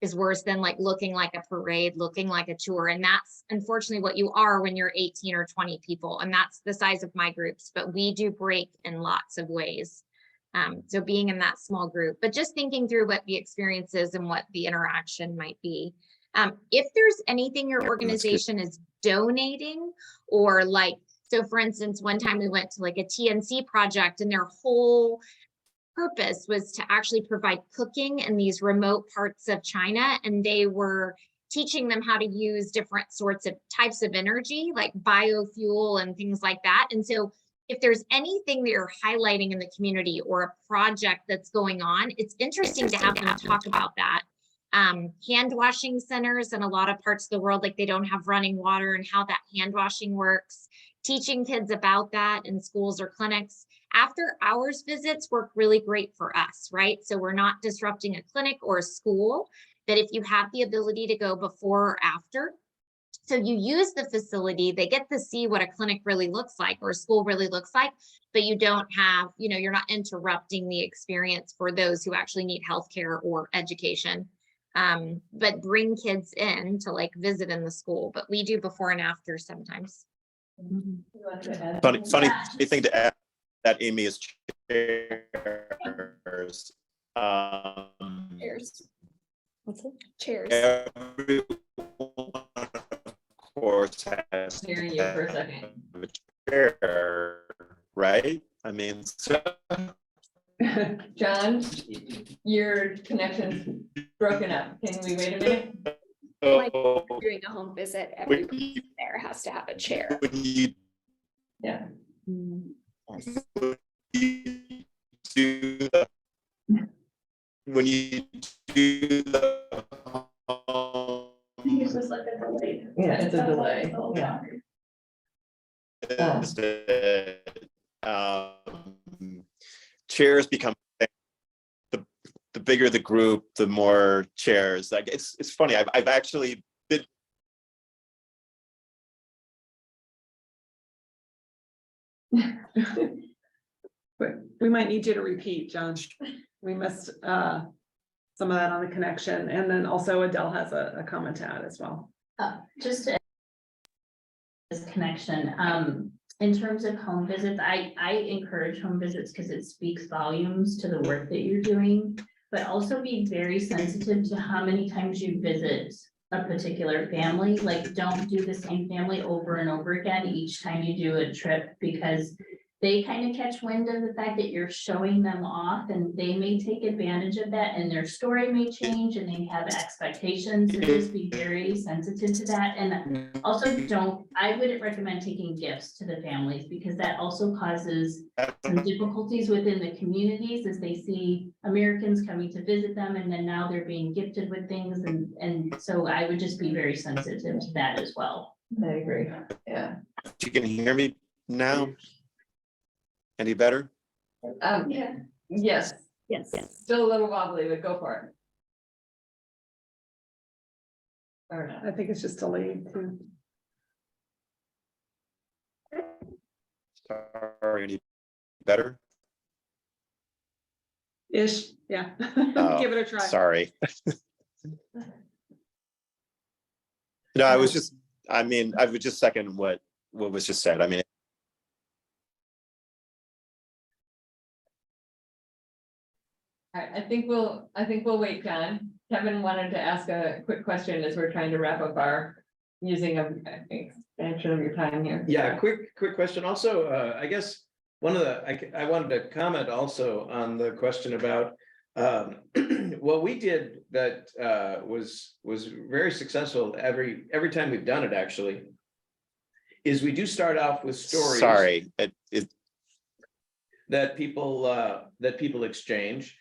is worse than like looking like a parade, looking like a tour. And that's unfortunately what you are when you're 18 or 20 people. And that's the size of my groups, but we do break in lots of ways. So being in that small group, but just thinking through what the experience is and what the interaction might be. If there's anything your organization is donating, or like, so for instance, one time we went to like a TNC project, and their whole purpose was to actually provide cooking in these remote parts of China. And they were teaching them how to use different sorts of types of energy, like biofuel and things like that. And so if there's anything that you're highlighting in the community or a project that's going on, it's interesting to have them talk about that. Hand washing centers in a lot of parts of the world, like they don't have running water, and how that hand washing works. Teaching kids about that in schools or clinics. After hours visits work really great for us, right? So we're not disrupting a clinic or a school, but if you have the ability to go before or after, so you use the facility, they get to see what a clinic really looks like or a school really looks like, but you don't have, you're not interrupting the experience for those who actually need healthcare or education. But bring kids in to like visit in the school, but we do before and after sometimes. Funny thing to add that, Amy, is chairs. Chairs. What's it? Chairs. Everyone, of course, has Hearing you for a second. a chair, right? I mean, so John, your connection's broken up. Can we wait a minute? Like doing a home visit, every person there has to have a chair. Yeah. When you do the It's just like a delay. Yeah, it's a delay. Yeah. Chairs become the bigger the group, the more chairs. Like it's funny. I've actually been. But we might need you to repeat, John. We missed some of that on the connection. And then also Adele has a comment to add as well. Just to this connection, in terms of home visits, I encourage home visits because it speaks volumes to the work that you're doing, but also be very sensitive to how many times you visit a particular family. Like, don't do the same family over and over again each time you do a trip, because they kind of catch wind of the fact that you're showing them off, and they may take advantage of that, and their story may change, and they have expectations, so just be very sensitive to that. And also I wouldn't recommend taking gifts to the families, because that also causes some difficulties within the communities as they see Americans coming to visit them, and then now they're being gifted with things, and so I would just be very sensitive to that as well. I agree, yeah. You can hear me now? Any better? Yeah. Yes, Yes. still a little wobbly, but go for it. Or not. I think it's just delayed too. Sorry, any better? Ish, yeah. Oh, Give it a try. Sorry. No, I was would just second what was just said. I mean, All right, I think we'll wait, John. Kevin wanted to ask a quick question as we're trying to wrap up our using of expansion of your time here. Yeah, quick question. Also, I guess one of I wanted to comment also on the question about what we did that was very successful every time we've done it, actually, is we do start off with stories. sorry, That people exchange.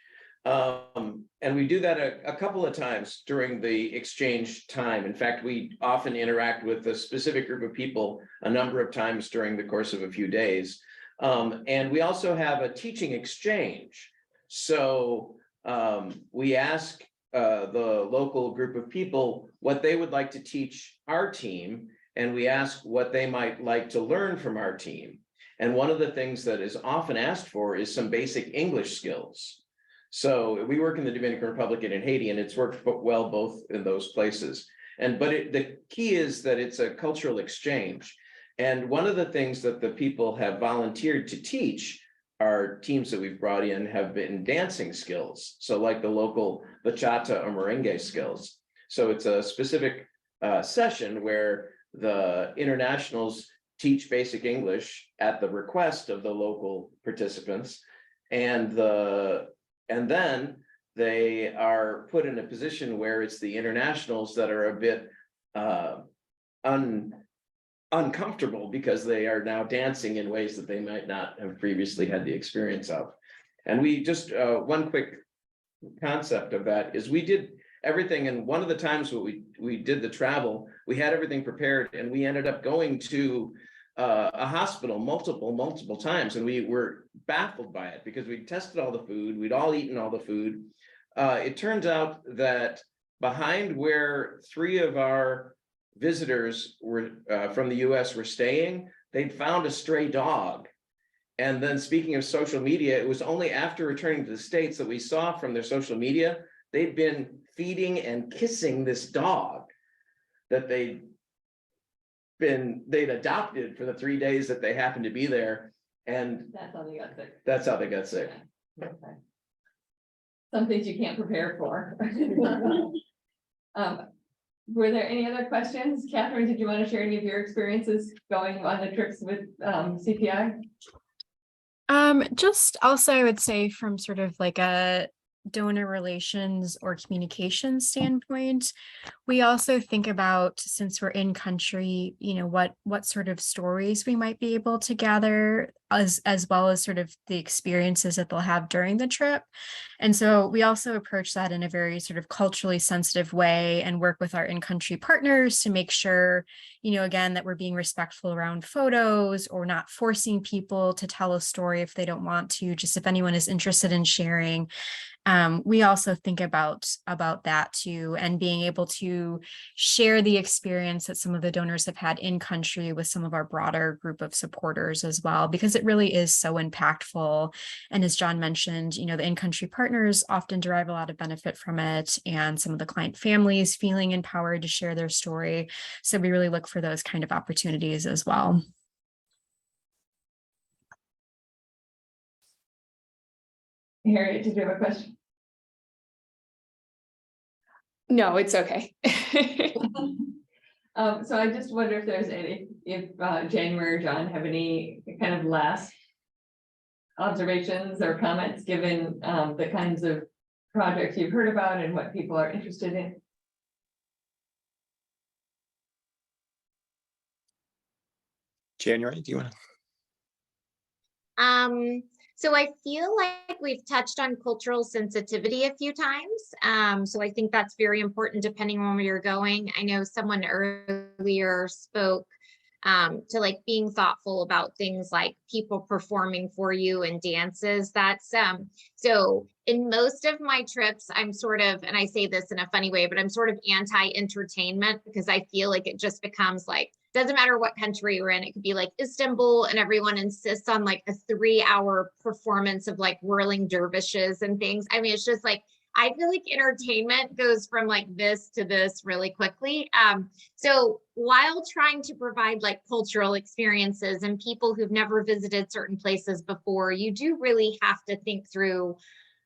And we do that a couple of times during the exchange time. In fact, we often interact with a specific group of people a number of times during the course of a few days. And we also have a teaching exchange. So we ask the local group of people what they would like to teach our team, and we ask what they might like to learn from our team. And one of the things that is often asked for is some basic English skills. So we work in the Dominican Republic and in Haiti, and it's worked well both in those places. But the key is that it's a cultural exchange. And one of the things that the people have volunteered to teach our teams that we've brought in have been dancing skills. So like the local bachata or merengue skills. So it's a specific session where the internationals teach basic English at the request of the local participants, and then they are put in a position where it's the internationals that are a bit uncomfortable because they are now dancing in ways that they might not have previously had the experience of. And we just one quick concept of that is we did everything, and one of the times when we did the travel, we had everything prepared, and we ended up going to a hospital multiple times, and we were baffled by it because we tested all the food, we'd all eaten all the food. It turns out that behind where 3 of our visitors were from the US were staying, they'd found a stray dog. And then, speaking of social media, it was only after returning to the States that we saw from their social media they'd been feeding and kissing this dog that they'd adopted for the 3 days that they happened to be there. And That's how they got sick. that's how they got sick. Okay. Some things you can't prepare for. Were there any other questions? Catherine, did you want to share any of your experiences going on the trips with CPI? Just also, I would say from sort of like a donor relations or communication standpoint, we also think about, since we're in country, you know, what sort of stories we might be able to gather, as well as sort of the experiences that they'll have during the trip. And so we also approach that in a very sort of culturally sensitive way and work with our in-country partners to make sure, you know, again, that we're being respectful around photos or not forcing people to tell a story if they don't want to, just if anyone is interested in sharing. We also think about that too, and being able to share the experience that some of the donors have had in country with some of our broader group of supporters as well, because it really is so impactful. And as John mentioned, you know, the in-country partners often derive a lot of benefit from it, and some of the client families feeling empowered to share their story. So we really look for those kind of opportunities as well. Harriet, did you have a question? No, it's okay. So I just wonder if there's if January or John have any kind of last observations or comments, given the kinds of projects you've heard about and what people are interested in? January, do you want to? So I feel like we've touched on cultural sensitivity a few times. So I think that's very important depending on where you're going. I know someone earlier spoke to like being thoughtful about things like people performing for you and dances. That's so in most of my trips, I'm sort of, and I say this in a funny way, but I'm sort of anti-entertainment because I feel like it just becomes like, doesn't matter what country we're in, it could be like Istanbul and everyone insists on like a 3-hour performance of like whirling dervishes and things. I mean, it's just like, I feel like entertainment goes from like this to this really quickly. So while trying to provide like cultural experiences and people who've never visited certain places before, you do really have to think through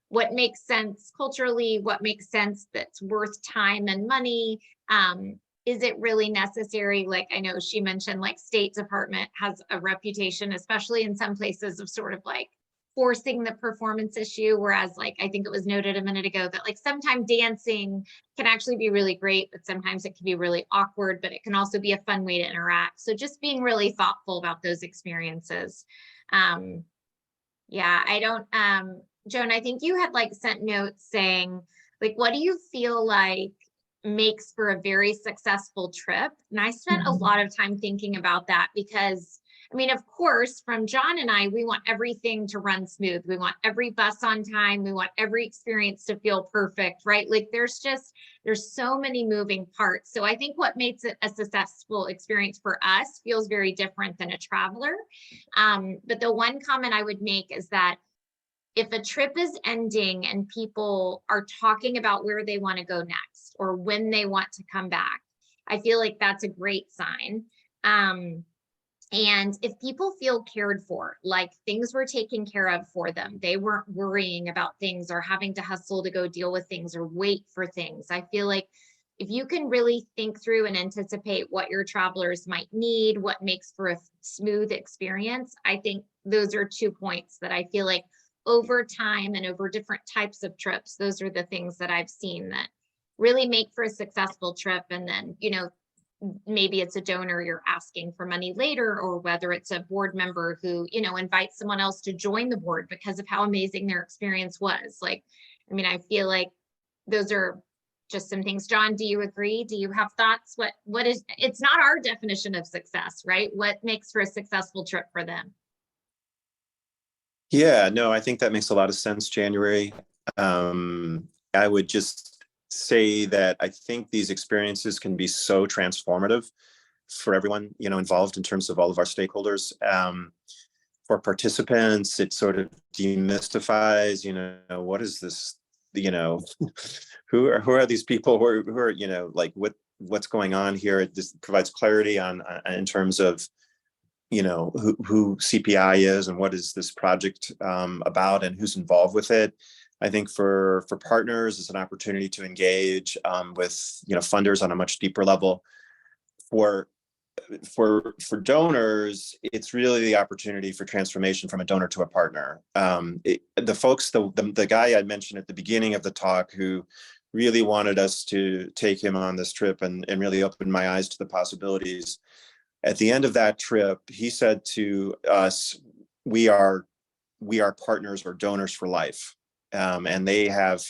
what makes sense culturally, what makes sense that's worth time and money. Is it really necessary? Like, I know she mentioned like State Department has a reputation, especially in some places, of sort of like forcing the performance issue. Whereas like, I think it was noted a minute ago that like sometimes dancing can actually be really great, but sometimes it can be really awkward, but it can also be a fun way to interact. So just being really thoughtful about those experiences. Yeah, I don't, Joan, I think you had like sent notes saying, like, what do you feel like makes for a very successful trip? And I spent a lot of time thinking about that because, I mean, of course, from John and I, we want everything to run smooth. We want every bus on time. We want every experience to feel perfect, right? Like there's so many moving parts. So I think what makes it a successful experience for us feels very different than a traveler. But the one comment I would make is that if a trip is ending and people are talking about where they want to go next or when they want to come back, I feel like that's a great sign. And if people feel cared for, like things were taken care of for them, they weren't worrying about things or having to hustle to go deal with things or wait for things. I feel like if you can really think through and anticipate what your travelers might need, what makes for a smooth experience, I think those are 2 points that I feel like over time and over different types of trips, those are the things that I've seen that really make for a successful trip. And then, you know, maybe it's a donor you're asking for money later, or whether it's a board member who, you know, invites someone else to join the board because of how amazing their experience was. Like, I mean, I feel like those are just some things. John, do you agree? Do you have thoughts? What is, it's not our definition of success, right? What makes for a successful trip for them? Yeah, no, I think that makes a lot of sense, January. I would just say that I think these experiences can be so transformative for everyone, you know, involved in terms of all of our stakeholders. For participants, it sort of demystifies, you know, what is this, you know, who are these people who are, you know, like what's going on here? It just provides clarity on in terms of, you know, who CPI is and what is this project about and who's involved with it. I think for partners, it's an opportunity to engage with, you know, funders on a much deeper level. For donors, it's really the opportunity for transformation from a donor to a partner. The guy I mentioned at the beginning of the talk who really wanted us to take him on this trip and really opened my eyes to the possibilities. At the end of that trip, he said to us, we are partners or donors for life. And they have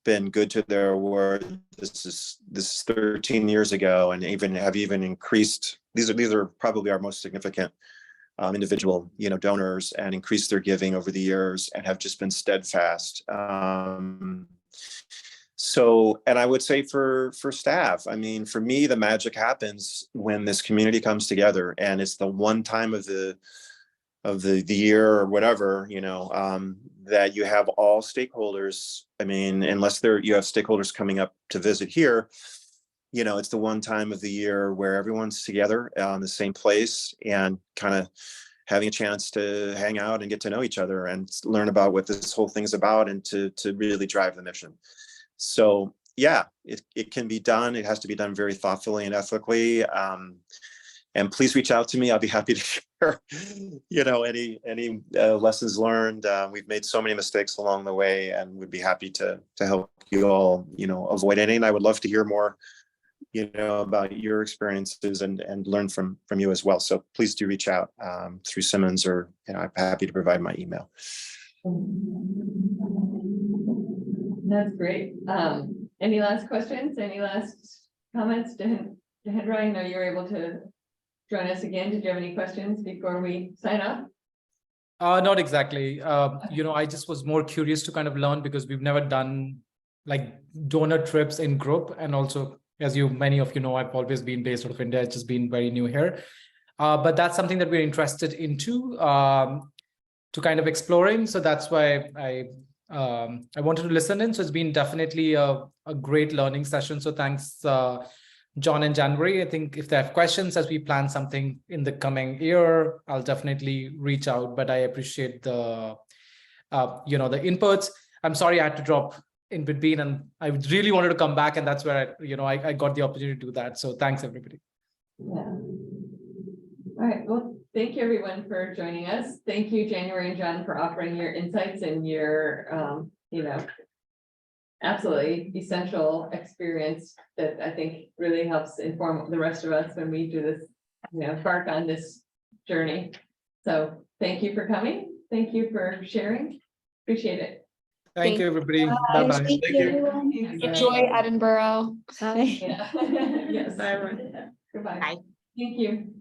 been good to their word. This is 13 years ago, and have even increased. These are probably our most significant individual, you know, donors, and increased their giving over the years and have just been steadfast. So, and I would say for staff, I mean, for me, the magic happens when this community comes together, and it's the one time of the year or whatever, you know, that you have all stakeholders. I mean, unless you have stakeholders coming up to visit here, you know, it's the one time of the year where everyone's together in the same place and kind of having a chance to hang out and get to know each other and learn about what this whole thing is about and to really drive the mission. So yeah, it can be done. It has to be done very thoughtfully and ethically. And please reach out to me. I'll be happy to share, any lessons learned. We've made so many mistakes along the way, and we'd be happy to help you all, avoid any. And I would love to hear more, about your experiences and learn from you as well. So please do reach out through Simmons, or I'm happy to provide my email. That's great. Any last questions? Any last comments? Dehendra, I know you're able to join us again. Did you have any questions before we sign off? Not exactly. I just was more curious to kind of learn, because we've never done like donor trips in group. And also, as many of you know, I've always been based out of India. It's just been very new here. But that's something that we're interested into to kind of exploring. So that's why I wanted to listen in. So it's been definitely a great learning session. So thanks, John and January. I think if they have questions as we plan something in the coming year, I'll definitely reach out. But I appreciate the inputs. I'm sorry I had to drop in between, and I really wanted to come back, and that's where I got the opportunity to do that. So thanks, everybody. Yeah. All right. Well, thank you everyone for joining us. Thank you, January and John, for offering your insights and your absolutely essential experience that I think really helps inform the rest of us when we do this, embark on this journey. So thank you for coming. Thank you for sharing. Appreciate it. Thank you, everybody. Bye-bye. Thank you. Enjoy Edinburgh. Bye. Yeah. Yes. Bye, everyone. Goodbye. Bye. Thank you.